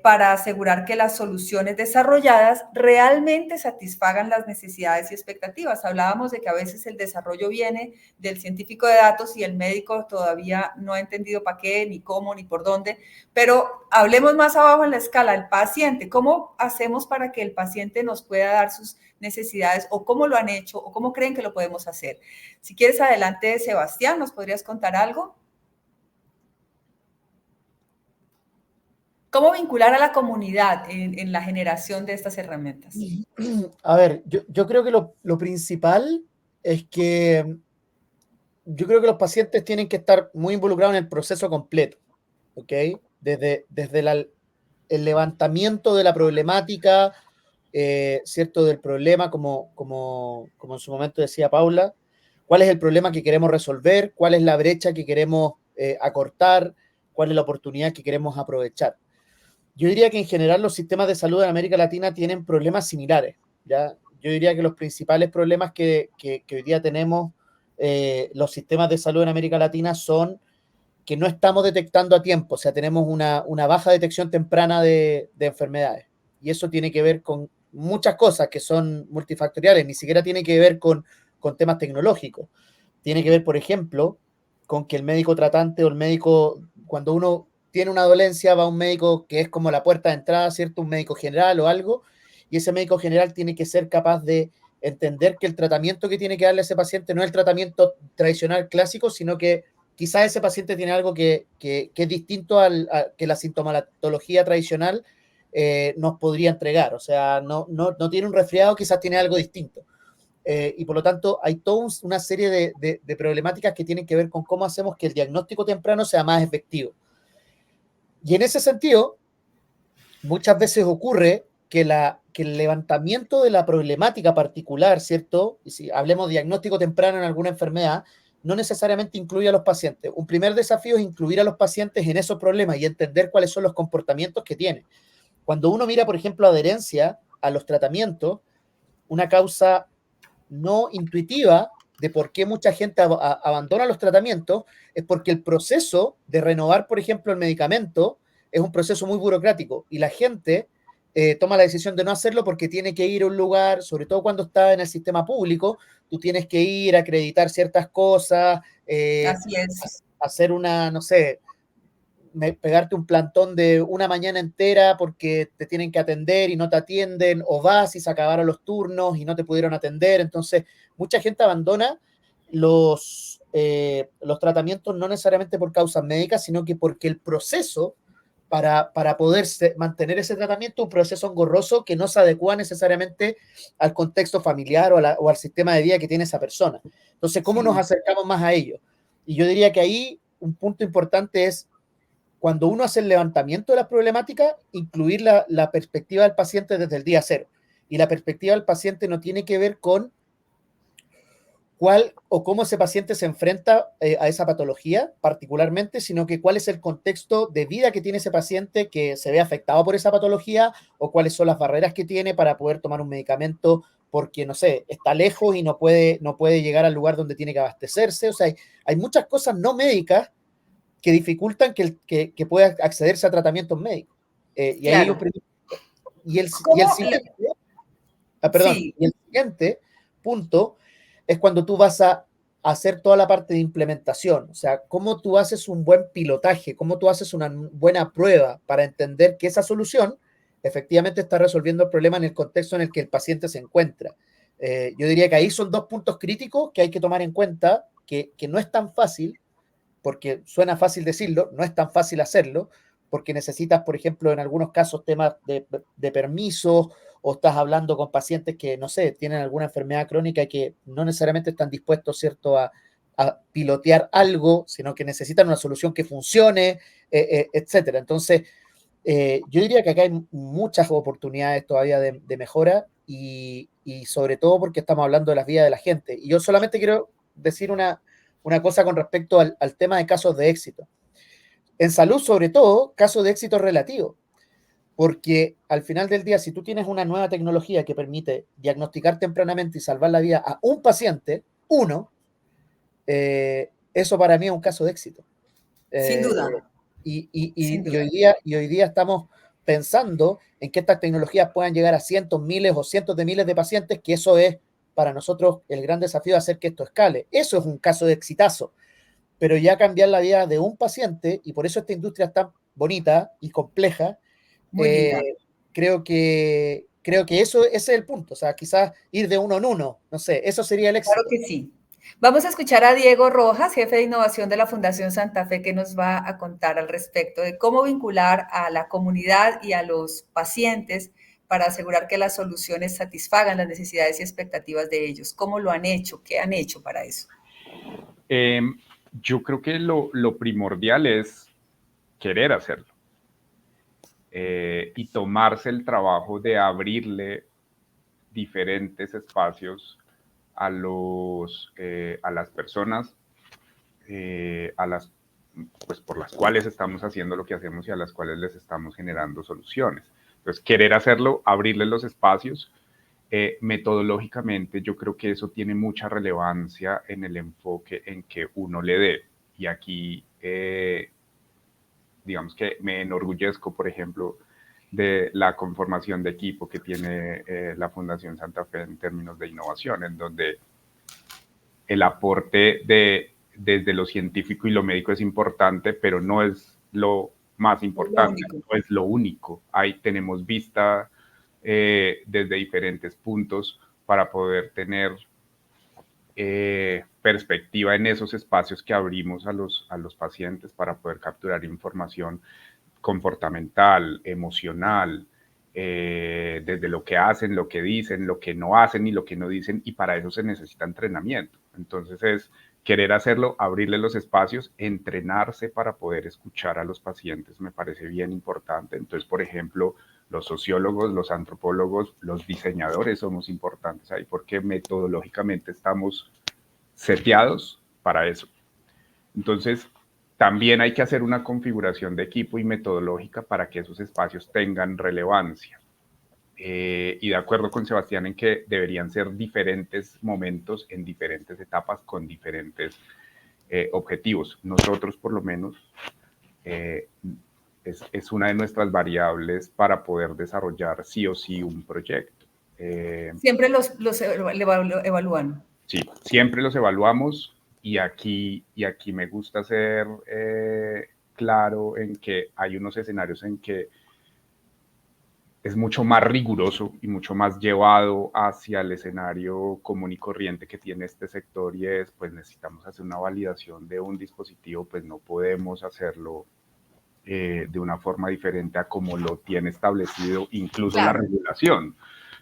para asegurar que las soluciones desarrolladas realmente satisfagan las necesidades y expectativas. Hablábamos de que a veces el desarrollo viene del científico de datos y el médico todavía no ha entendido para qué, ni cómo, ni por dónde, pero hablemos más abajo en la escala, el paciente. ¿Cómo hacemos para que el paciente nos pueda dar sus necesidades o cómo lo han hecho o cómo creen que lo podemos hacer? Si quieres, adelante, Sebastián, ¿nos podrías contar algo? ¿Cómo vincular a la comunidad en la generación de estas herramientas? A ver, yo creo que lo principal es que yo creo que los pacientes tienen que estar muy involucrados en el proceso completo, ¿ok? Desde el levantamiento de la problemática, ¿cierto? Del problema, como en su momento decía Paula, cuál es el problema que queremos resolver, cuál es la brecha que queremos acortar, cuál es la oportunidad que queremos aprovechar. Yo diría que en general los sistemas de salud en América Latina tienen problemas similares, ¿ya? Yo diría que los principales problemas que hoy día tenemos los sistemas de salud en América Latina son que no estamos detectando a tiempo, o sea, tenemos una baja detección temprana de enfermedades. Y eso tiene que ver con muchas cosas que son multifactoriales, ni siquiera tiene que ver con temas tecnológicos. Tiene que ver, por ejemplo, con que el médico tratante o el médico, cuando uno tiene una dolencia, va a un médico que es como la puerta de entrada, ¿cierto? Un médico general o algo, y ese médico general tiene que ser capaz de entender que el tratamiento que tiene que darle a ese paciente no es el tratamiento tradicional clásico, sino que quizás ese paciente tiene algo que es distinto que la sintomatología tradicional nos podría entregar. O sea, no tiene un resfriado, quizás tiene algo distinto. Y por lo tanto, hay toda una serie de problemáticas que tienen que ver con cómo hacemos que el diagnóstico temprano sea más efectivo. Y en ese sentido, muchas veces ocurre que el levantamiento de la problemática particular, ¿cierto? Y si hablemos de diagnóstico temprano en alguna enfermedad, no necesariamente incluye a los pacientes. Un primer desafío es incluir a los pacientes en esos problemas y entender cuáles son los comportamientos que tienen. Cuando uno mira, por ejemplo, adherencia a los tratamientos, una causa no intuitiva de por qué mucha gente abandona los tratamientos es porque el proceso de renovar, por ejemplo, el medicamento es un proceso muy burocrático y la gente toma la decisión de no hacerlo porque tiene que ir a un lugar, sobre todo cuando está en el sistema público, tú tienes que ir a acreditar ciertas cosas, Así es. hacer no sé, pegarte un plantón de una mañana entera porque te tienen que atender y no te atienden, o vas y se acabaron los turnos y no te pudieron atender. Entonces, mucha gente abandona los tratamientos no necesariamente por causas médicas, sino que porque el proceso para poder mantener ese tratamiento, un proceso engorroso que no se adecua necesariamente al contexto familiar o al sistema de vida que tiene esa persona. Entonces, ¿cómo nos acercamos más a ello? Y yo diría que ahí un punto importante es cuando uno hace el levantamiento de las problemáticas, incluir la perspectiva del paciente desde el día cero. Y la perspectiva del paciente no tiene que ver con cuál o cómo ese paciente se enfrenta a esa patología particularmente, sino que cuál es el contexto de vida que tiene ese paciente que se ve afectado por esa patología o cuáles son las barreras que tiene para poder tomar un medicamento porque, no sé, está lejos y no puede llegar al lugar donde tiene que abastecerse. O sea, hay muchas cosas no médicas que dificultan que pueda accederse a tratamientos médicos. Y claro. Y el siguiente punto es cuando tú vas a hacer toda la parte de implementación. O sea, cómo tú haces un buen pilotaje, cómo tú haces una buena prueba para entender que esa solución efectivamente está resolviendo el problema en el contexto en el que el paciente se encuentra. Yo diría que ahí son dos puntos críticos que hay que tomar en cuenta, que no es tan fácil, porque suena fácil decirlo, no es tan fácil hacerlo, porque necesitas, por ejemplo, en algunos casos temas de permisos, o estás hablando con pacientes que, no sé, tienen alguna enfermedad crónica y que no necesariamente están dispuestos, ¿cierto?, a pilotear algo, sino que necesitan una solución que funcione, etcétera. Entonces, yo diría que acá hay muchas oportunidades todavía de mejora y sobre todo porque estamos hablando de las vidas de la gente. Y yo solamente quiero decir una cosa con respecto al tema de casos de éxito. En salud, sobre todo, casos de éxito relativo. porque al final del día, si tú tienes una nueva tecnología que permite diagnosticar tempranamente y salvar la vida a un paciente, eso para mí es un caso de éxito. Sin duda. Sin duda. Hoy día estamos pensando en que estas tecnologías puedan llegar a cientos, miles o cientos de miles de pacientes, que eso es para nosotros el gran desafío de hacer que esto escale. Eso es un caso de exitazo. Pero ya cambiar la vida de un paciente, y por eso esta industria es tan bonita y compleja, creo que ese es el punto. O sea, quizás ir de uno en uno, no sé, eso sería el éxito. Claro que sí. Vamos a escuchar a Diego Rojas, jefe de innovación de la Fundación Santa Fe, que nos va a contar al respecto de cómo vincular a la comunidad y a los pacientes para asegurar que las soluciones satisfagan las necesidades y expectativas de ellos. ¿Cómo lo han hecho? ¿Qué han hecho para eso? Yo creo que lo primordial es querer hacerlo y tomarse el trabajo de abrirle diferentes espacios a las personas pues por las cuales estamos haciendo lo que hacemos y a las cuales les estamos generando soluciones. Entonces, querer hacerlo, abrirles los espacios. Metodológicamente, yo creo que eso tiene mucha relevancia en el enfoque en que uno le dé. Y aquí, digamos que me enorgullezco, por ejemplo, de la conformación de equipo que tiene la Fundación Santa Fe en términos de innovación, en donde el aporte desde lo científico y lo médico es importante, pero no es lo más importante, no es lo único. Ahí tenemos vista desde diferentes puntos para poder tener perspectiva en esos espacios que abrimos a los pacientes para poder capturar información comportamental, emocional, desde lo que hacen, lo que dicen, lo que no hacen y lo que no dicen, y para eso se necesita entrenamiento. Entonces es querer hacerlo, abrirle los espacios, entrenarse para poder escuchar a los pacientes, me parece bien importante. Entonces, por ejemplo, los sociólogos, los antropólogos, los diseñadores somos importantes ahí porque metodológicamente estamos seteados para eso. Entonces, también hay que hacer una configuración de equipo y metodológica para que esos espacios tengan relevancia. Y de acuerdo con Sebastián en que deberían ser diferentes momentos en diferentes etapas con diferentes objetivos. Nosotros, por lo menos, es una de nuestras variables para poder desarrollar sí o sí un proyecto. ¿Siempre los evalúan? Sí, siempre los evaluamos y aquí me gusta ser claro en que hay unos escenarios en que es mucho más riguroso y mucho más llevado hacia el escenario común y corriente que tiene este sector, y es, pues necesitamos hacer una validación de un dispositivo, pues no podemos hacerlo de una forma diferente a como lo tiene establecido incluso la regulación.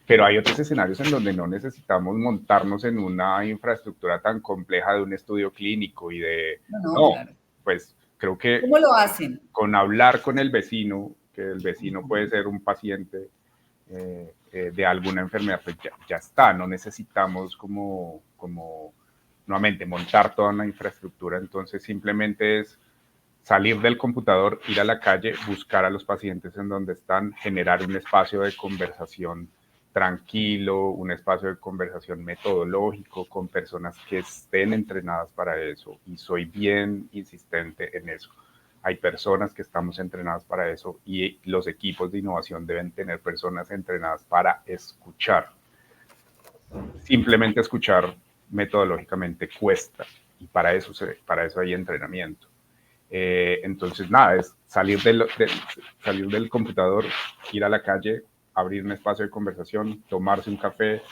Pero hay otros escenarios en donde no necesitamos montarnos en una infraestructura tan compleja de un estudio clínico y de... Claro. Pues creo que... ¿Cómo lo hacen? Con hablar con el vecino, que el vecino puede ser un paciente de alguna enfermedad, pues ya está, no necesitamos como nuevamente montar toda una infraestructura. Entonces simplemente es salir del computador, ir a la calle, buscar a los pacientes en donde están, generar un espacio de conversación tranquilo, un espacio de conversación metodológico con personas que estén entrenadas para eso, y soy bien insistente en eso. Hay personas que estamos entrenadas para eso y los equipos de innovación deben tener personas entrenadas para escuchar. Simplemente escuchar metodológicamente cuesta, y para eso hay entrenamiento. Entonces, nada, es salir del computador, ir a la calle, abrir un espacio de conversación, tomarse un café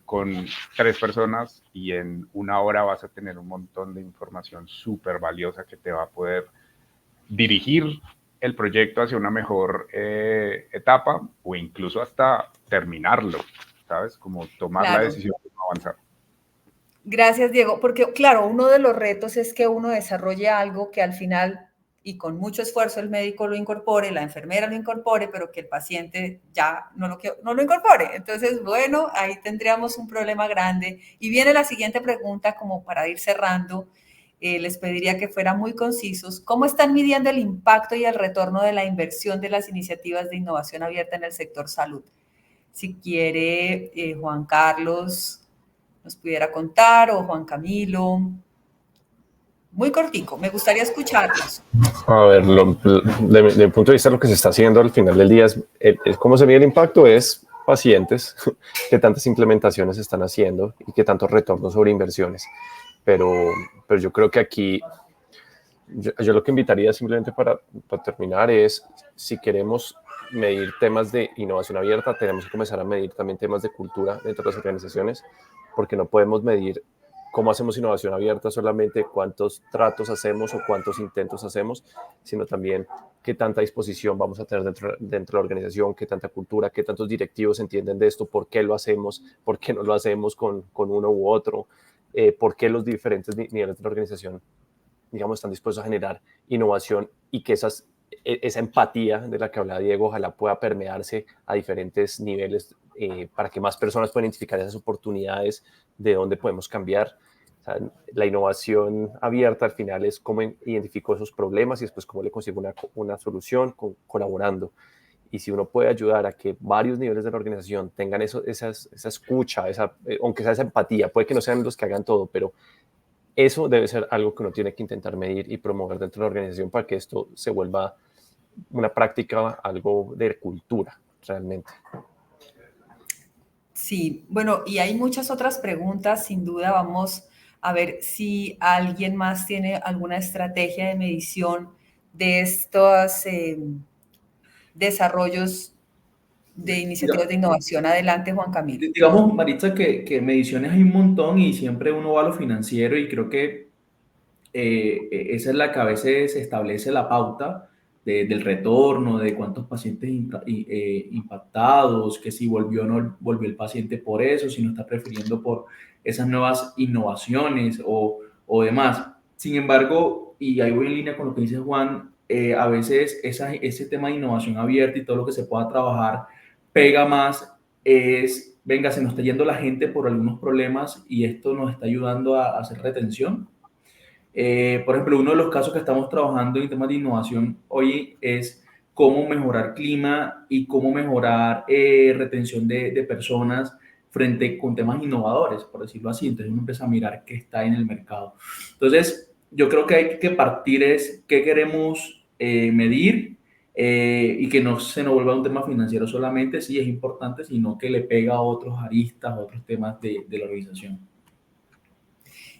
con 3 personas, y en 1 hora vas a tener un montón de información súper valiosa que te va a poder dirigir el proyecto hacia una mejor etapa, o incluso hasta terminarlo, ¿sabes? Como tomar la decisión de avanzar. Gracias, Diego, porque claro, uno de los retos es que uno desarrolle algo que al final, y con mucho esfuerzo, el médico lo incorpore, la enfermera lo incorpore, pero que el paciente ya no lo incorpore. Entonces, bueno, ahí tendríamos un problema grande. Y viene la siguiente pregunta como para ir cerrando. Les pediría que fueran muy concisos. ¿Cómo están midiendo el impacto y el retorno de la inversión de las iniciativas de innovación abierta en el sector salud? Si quiere, Juan Carlos nos pudiera contar, o Juan Camilo. Muy cortico, me gustaría escucharlos. A ver, de mi punto de vista, lo que se está haciendo al final del día es cómo se mide el impacto, es pacientes, qué tantas implementaciones se están haciendo y qué tantos retornos sobre inversiones. Pero yo creo que aquí, yo lo que invitaría simplemente para terminar es, si queremos medir temas de innovación abierta, tenemos que comenzar a medir también temas de cultura dentro de las organizaciones, porque no podemos medir cómo hacemos innovación abierta solamente cuántos tratos hacemos o cuántos intentos hacemos, sino también qué tanta disposición vamos a tener dentro de la organización, qué tanta cultura, qué tantos directivos entienden de esto, por qué lo hacemos, por qué no lo hacemos con uno u otro, por qué los diferentes niveles de la organización, digamos, están dispuestos a generar innovación y que esa empatía de la que hablaba Diego, ojalá pueda permearse a diferentes niveles para que más personas puedan identificar esas oportunidades de dónde podemos cambiar. O sea, la innovación abierta al final es cómo identifico esos problemas y después cómo le consigo una solución colaborando. Y si uno puede ayudar a que varios niveles de la organización tengan esa escucha, aunque sea esa empatía, puede que no sean los que hagan todo, pero eso debe ser algo que uno tiene que intentar medir y promover dentro de la organización para que esto se vuelva una práctica, algo de cultura, realmente. Sí, bueno, y hay muchas otras preguntas, sin duda. Vamos a ver si alguien más tiene alguna estrategia de medición de estos desarrollos de iniciativas de innovación. Adelante, Juan Camilo. Digamos, Maritza, que mediciones hay un montón y siempre uno va a lo financiero y creo que esa es la que a veces se establece la pauta del retorno, de cuántos pacientes impactados, que si volvió o no volvió el paciente por eso, si no está prefiriendo por esas nuevas innovaciones o demás. Sin embargo, y ahí voy en línea con lo que dice Juan, a veces ese tema de innovación abierta y todo lo que se pueda trabajar pega más venga, se nos está yendo la gente por algunos problemas y esto nos está ayudando a hacer retención. Por ejemplo, uno de los casos que estamos trabajando en temas de innovación hoy es cómo mejorar clima y cómo mejorar retención de personas con temas innovadores, por decirlo así. Entonces uno empieza a mirar qué está en el mercado. Entonces, yo creo que hay que partir es qué queremos medir y que no se nos vuelva un tema financiero solamente, sí es importante, sino que le pega a otros aristas, a otros temas de la organización.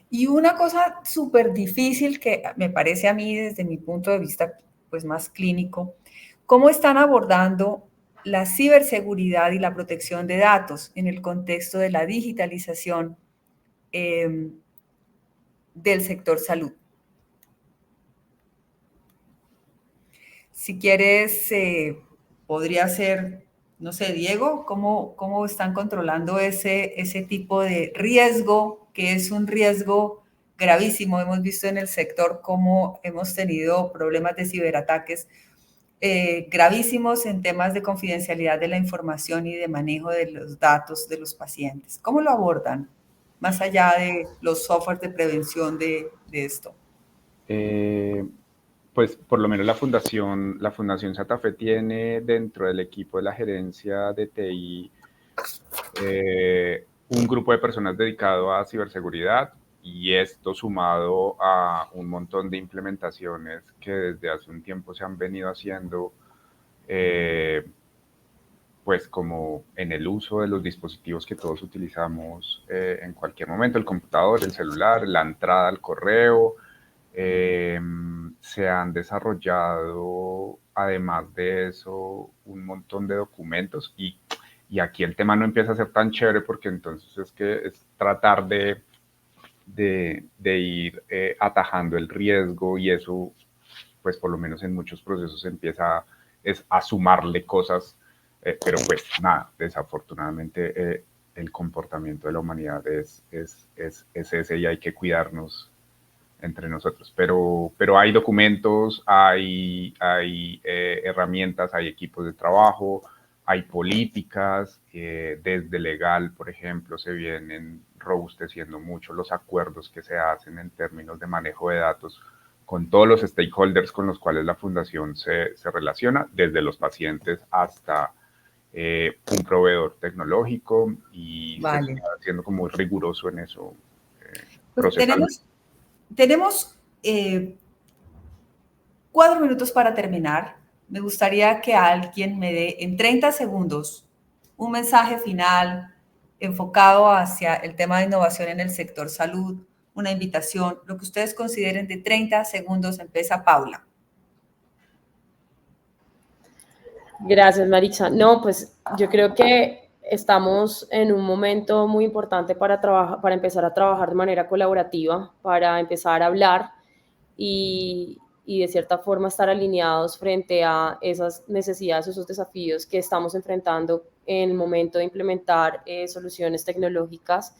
Y una cosa súper difícil que me parece a mí desde mi punto de vista pues más clínico, ¿cómo están abordando la ciberseguridad y la protección de datos en el contexto de la digitalización del sector salud? Si quieres, podría ser, no sé, Diego, ¿cómo están controlando ese tipo de riesgo, que es un riesgo gravísimo? Hemos visto en el sector cómo hemos tenido problemas de ciberataques gravísimos en temas de confidencialidad de la información y de manejo de los datos de los pacientes. ¿Cómo lo abordan, más allá de los softwares de prevención de esto? Pues por lo menos la Fundación Santa Fe tiene dentro del equipo de la gerencia de TI un grupo de personas dedicado a ciberseguridad, y esto sumado a un montón de implementaciones que desde hace un tiempo se han venido haciendo, pues como en el uso de los dispositivos que todos utilizamos en cualquier momento, el computador, el celular, la entrada al correo. Se han desarrollado, además de eso, un montón de documentos y aquí el tema no empieza a ser tan chévere porque entonces es tratar de ir atajando el riesgo, y eso, pues por lo menos en muchos procesos empieza a sumarle cosas, pero pues nada, desafortunadamente el comportamiento de la humanidad es ese y hay que cuidarnos entre nosotros, pero hay documentos, hay herramientas, hay equipos de trabajo, hay políticas, desde legal, por ejemplo, se vienen robusteciendo mucho los acuerdos que se hacen en términos de manejo de datos con todos los stakeholders con los cuales la fundación se relaciona, desde los pacientes hasta un proveedor tecnológico, y Vale. se está haciendo como muy riguroso en eso. Tenemos 4 minutos para terminar. Me gustaría que alguien me dé en 30 segundos un mensaje final enfocado hacia el tema de innovación en el sector salud, una invitación, lo que ustedes consideren de 30 segundos. Empieza Paula. Gracias, Maritza. No, pues yo creo que estamos en un momento muy importante para empezar a trabajar de manera colaborativa, para empezar a hablar y de cierta forma estar alineados frente a esas necesidades, esos desafíos que estamos enfrentando en el momento de implementar soluciones tecnológicas.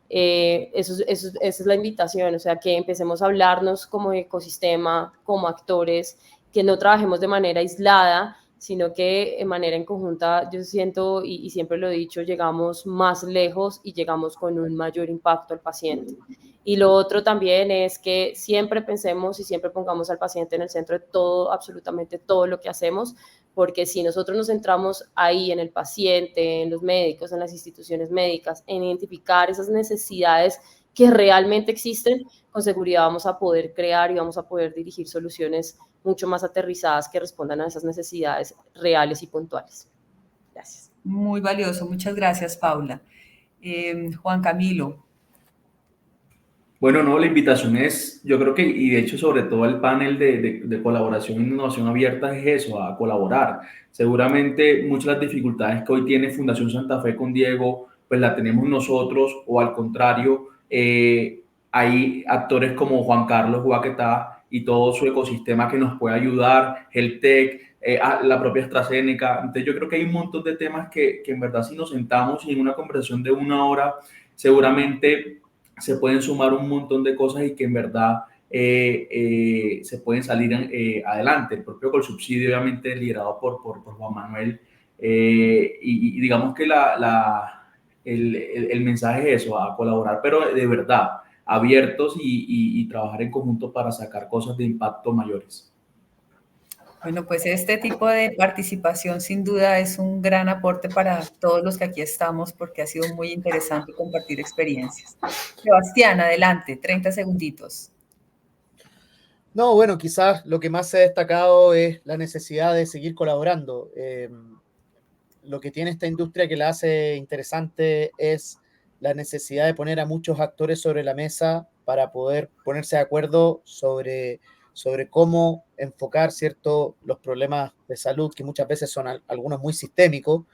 Esa es la invitación, o sea, que empecemos a hablarnos como ecosistema, como actores, que no trabajemos de manera aislada, sino que de manera en conjunta, yo siento, y siempre lo he dicho, llegamos más lejos y llegamos con un mayor impacto al paciente. Y lo otro también es que siempre pensemos y siempre pongamos al paciente en el centro de todo, absolutamente todo lo que hacemos, porque si nosotros nos centramos ahí en el paciente, en los médicos, en las instituciones médicas, en identificar esas necesidades que realmente existen, con seguridad vamos a poder crear y vamos a poder dirigir soluciones mucho más aterrizadas que respondan a esas necesidades reales y puntuales. Gracias. Muy valioso. Muchas gracias, Paula. Juan Camilo. Bueno, no, la invitación es, yo creo que, y de hecho sobre todo el panel de colaboración e innovación abierta es eso, a colaborar. Seguramente muchas de las dificultades que hoy tiene Fundación Santa Fe con Diego, pues la tenemos nosotros, o al contrario, hay actores como Juan Carlos Guaquetá y todo su ecosistema que nos puede ayudar, HealthTech, la propia AstraZeneca. Entonces yo creo que hay un montón de temas que en verdad si nos sentamos y en una conversación de 1 hora, seguramente se pueden sumar un montón de cosas y que en verdad se pueden salir adelante. El propio Colsubsidio, obviamente, liderado por Juan Manuel. Y digamos que el mensaje es eso, a colaborar, pero de verdad, abiertos y trabajar en conjunto para sacar cosas de impacto mayores. Bueno, pues este tipo de participación sin duda es un gran aporte para todos los que aquí estamos porque ha sido muy interesante compartir experiencias. Sebastián, adelante, 30 segunditos. No, bueno, quizás lo que más se ha destacado es la necesidad de seguir colaborando. Lo que tiene esta industria que la hace interesante es la necesidad de poner a muchos actores sobre la mesa para poder ponerse de acuerdo sobre cómo enfocar, ¿cierto?, los problemas de salud, que muchas veces son algunos muy sistémicos,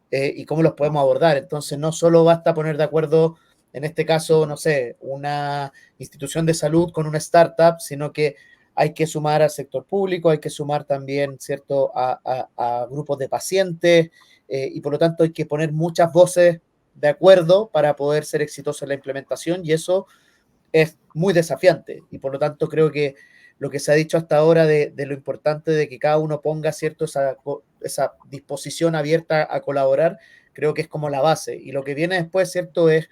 y cómo los podemos abordar. Entonces, no solo basta poner de acuerdo, en este caso, no sé, una institución de salud con una startup, sino que hay que sumar al sector público, hay que sumar también, ¿cierto?, a grupos de pacientes, y por lo tanto hay que poner muchas voces de acuerdo para poder ser exitoso en la implementación, y eso es muy desafiante. Y por lo tanto creo que lo que se ha dicho hasta ahora de lo importante de que cada uno ponga, ¿cierto?, esa disposición abierta a colaborar, creo que es como la base. Y lo que viene después, ¿cierto?, es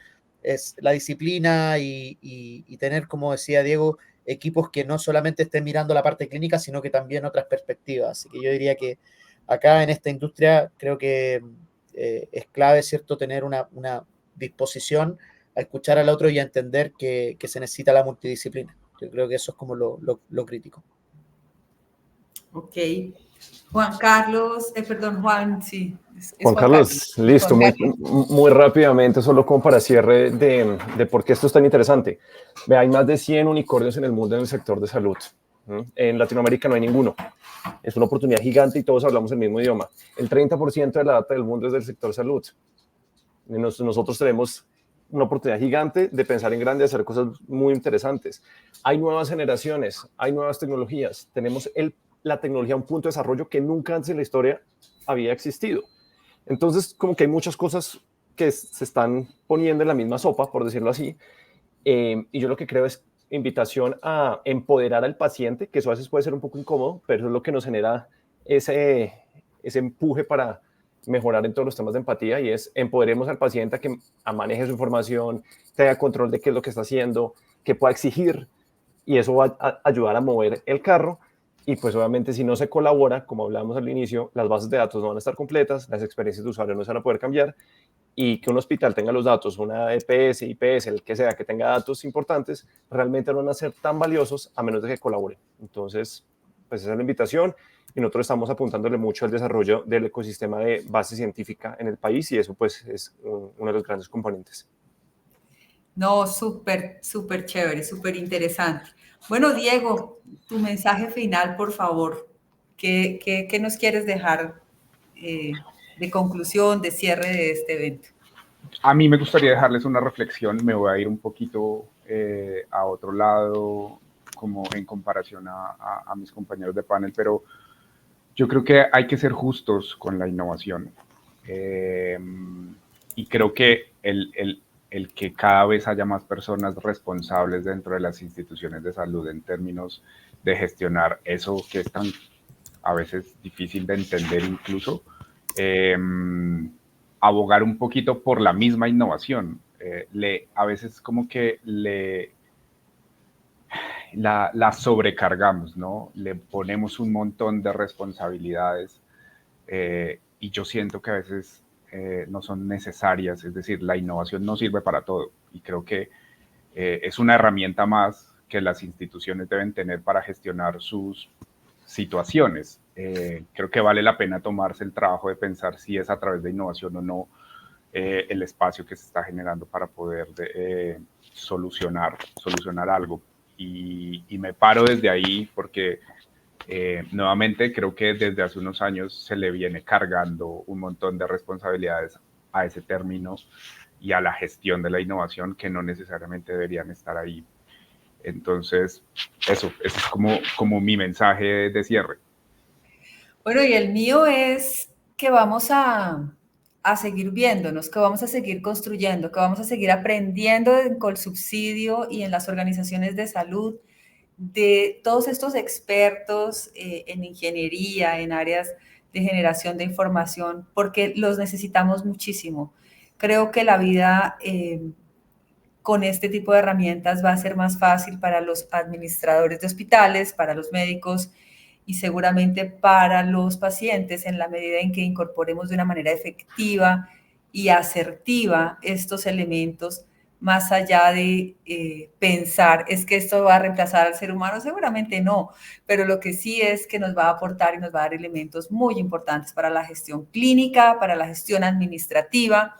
la disciplina y tener, como decía Diego, equipos que no solamente estén mirando la parte clínica, sino que también otras perspectivas. Así que yo diría que acá en esta industria creo que es clave, ¿cierto?, tener una disposición a escuchar al otro y a entender que se necesita la multidisciplina. Yo creo que eso es como lo crítico. Ok. Juan Carlos, perdón, Juan, sí. Juan Carlos, listo, muy rápidamente, solo como para cierre de por qué esto es tan interesante. Ve, hay más de 100 unicornios en el mundo en el sector de salud. En Latinoamérica no hay ninguno. Es una oportunidad gigante y todos hablamos el mismo idioma. El 30% de la data del mundo es del sector salud. Nosotros tenemos una oportunidad gigante de pensar en grande, de hacer cosas muy interesantes. Hay nuevas generaciones, hay nuevas tecnologías. Tenemos la tecnología a un punto de desarrollo que nunca antes en la historia había existido. Entonces, como que hay muchas cosas que se están poniendo en la misma sopa, por decirlo así, y yo lo que creo es invitación a empoderar al paciente, que eso a veces puede ser un poco incómodo, pero eso es lo que nos genera ese empuje para mejorar en todos los temas de empatía, y es empoderemos al paciente a que maneje su información, tenga control de qué es lo que está haciendo, que pueda exigir, y eso va a ayudar a mover el carro. Y pues obviamente si no se colabora, como hablábamos al inicio, las bases de datos no van a estar completas, las experiencias de usuario no se van a poder cambiar, y que un hospital tenga los datos, una EPS, IPS, el que sea, que tenga datos importantes, realmente no van a ser tan valiosos a menos de que colaboren. Entonces, pues esa es la invitación, y nosotros estamos apuntándole mucho al desarrollo del ecosistema de base científica en el país, y eso pues es uno de los grandes componentes. No, súper, súper chévere, súper interesante. Bueno, Diego, tu mensaje final, por favor. ¿Qué nos quieres dejar de conclusión, de cierre de este evento? A mí me gustaría dejarles una reflexión. Me voy a ir un poquito a otro lado, como en comparación a mis compañeros de panel, pero yo creo que hay que ser justos con la innovación. Y creo que el que cada vez haya más personas responsables dentro de las instituciones de salud en términos de gestionar eso que es tan a veces difícil de entender incluso, abogar un poquito por la misma innovación. A veces como que la sobrecargamos, ¿no? Le ponemos un montón de responsabilidades y yo siento que a veces no son necesarias, es decir, la innovación no sirve para todo, y creo que es una herramienta más que las instituciones deben tener para gestionar sus situaciones. Creo que vale la pena tomarse el trabajo de pensar si es a través de innovación o no el espacio que se está generando para poder solucionar algo. Y me paro desde ahí porque nuevamente creo que desde hace unos años se le viene cargando un montón de responsabilidades a ese término y a la gestión de la innovación que no necesariamente deberían estar ahí. Entonces, eso es como mi mensaje de cierre. Bueno, y el mío es que vamos a seguir viéndonos, que vamos a seguir construyendo, que vamos a seguir aprendiendo en Colsubsidio y en las organizaciones de salud de todos estos expertos en ingeniería, en áreas de generación de información, porque los necesitamos muchísimo. Creo que la vida con este tipo de herramientas va a ser más fácil para los administradores de hospitales, para los médicos y seguramente para los pacientes en la medida en que incorporemos de una manera efectiva y asertiva estos elementos, más allá de pensar, ¿es que esto va a reemplazar al ser humano? Seguramente no, pero lo que sí es que nos va a aportar y nos va a dar elementos muy importantes para la gestión clínica, para la gestión administrativa,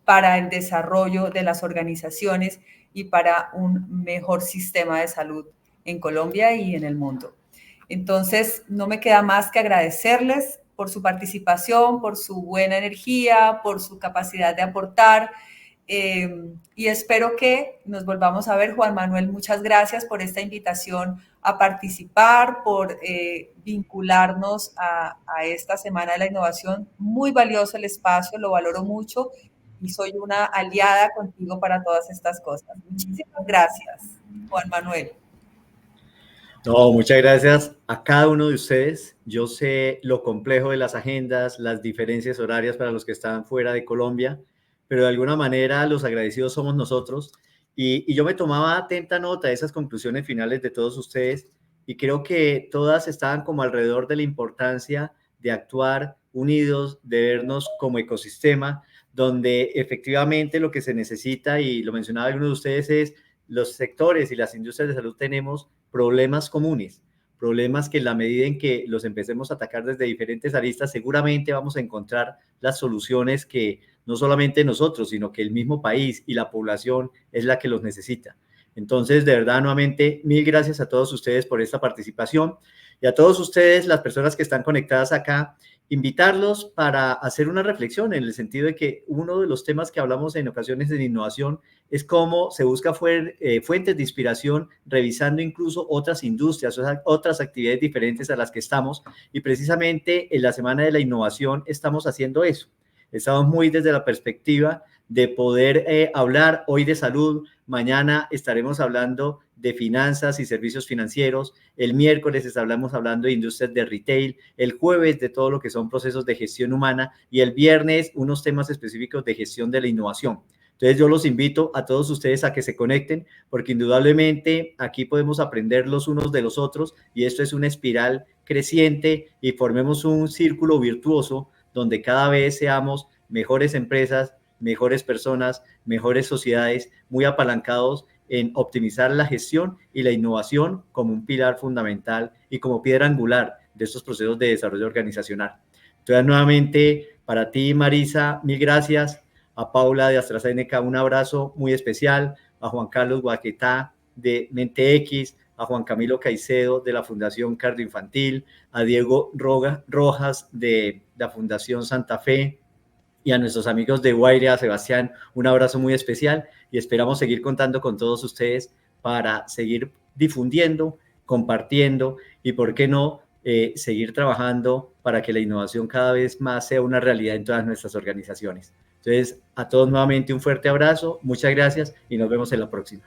para el desarrollo de las organizaciones y para un mejor sistema de salud en Colombia y en el mundo. Entonces, no me queda más que agradecerles por su participación, por su buena energía, por su capacidad de aportar, y espero que nos volvamos a ver. Juan Manuel, muchas gracias por esta invitación a participar, por vincularnos a esta Semana de la Innovación. Muy valioso el espacio, lo valoro mucho y soy una aliada contigo para todas estas cosas. Muchísimas gracias, Juan Manuel. No, muchas gracias a cada uno de ustedes. Yo sé lo complejo de las agendas, las diferencias horarias para los que están fuera de Colombia, pero de alguna manera los agradecidos somos nosotros. Y yo me tomaba atenta nota de esas conclusiones finales de todos ustedes y creo que todas estaban como alrededor de la importancia de actuar unidos, de vernos como ecosistema, donde efectivamente lo que se necesita, y lo mencionaba alguno de ustedes, es los sectores y las industrias de salud tenemos problemas comunes, problemas que en la medida en que los empecemos a atacar desde diferentes aristas, seguramente vamos a encontrar las soluciones que no solamente nosotros, sino que el mismo país y la población es la que los necesita. Entonces, de verdad, nuevamente, mil gracias a todos ustedes por esta participación y a todos ustedes, las personas que están conectadas acá, invitarlos para hacer una reflexión en el sentido de que uno de los temas que hablamos en ocasiones en innovación es cómo se busca fuentes de inspiración revisando incluso otras industrias, otras actividades diferentes a las que estamos, y precisamente en la Semana de la Innovación estamos haciendo eso. Estamos muy desde la perspectiva de poder hablar hoy de salud. Mañana estaremos hablando de finanzas y servicios financieros. El miércoles estaremos hablando de industrias de retail. El jueves de todo lo que son procesos de gestión humana. Y el viernes unos temas específicos de gestión de la innovación. Entonces yo los invito a todos ustedes a que se conecten, porque indudablemente aquí podemos aprender los unos de los otros y esto es una espiral creciente y formemos un círculo virtuoso donde cada vez seamos mejores empresas, mejores personas, mejores sociedades, muy apalancados en optimizar la gestión y la innovación como un pilar fundamental y como piedra angular de estos procesos de desarrollo organizacional. Entonces, nuevamente, para ti, Marisa, mil gracias. A Paula de AstraZeneca, un abrazo muy especial. A Juan Carlos Guaquetá de MenteX, a Juan Camilo Caicedo de la Fundación Cardioinfantil, a Diego Rojas de la Fundación Santa Fe, y a nuestros amigos de Guaire, a Sebastián, un abrazo muy especial y esperamos seguir contando con todos ustedes para seguir difundiendo, compartiendo y, ¿por qué no?, seguir trabajando para que la innovación cada vez más sea una realidad en todas nuestras organizaciones. Entonces, a todos nuevamente un fuerte abrazo, muchas gracias y nos vemos en la próxima.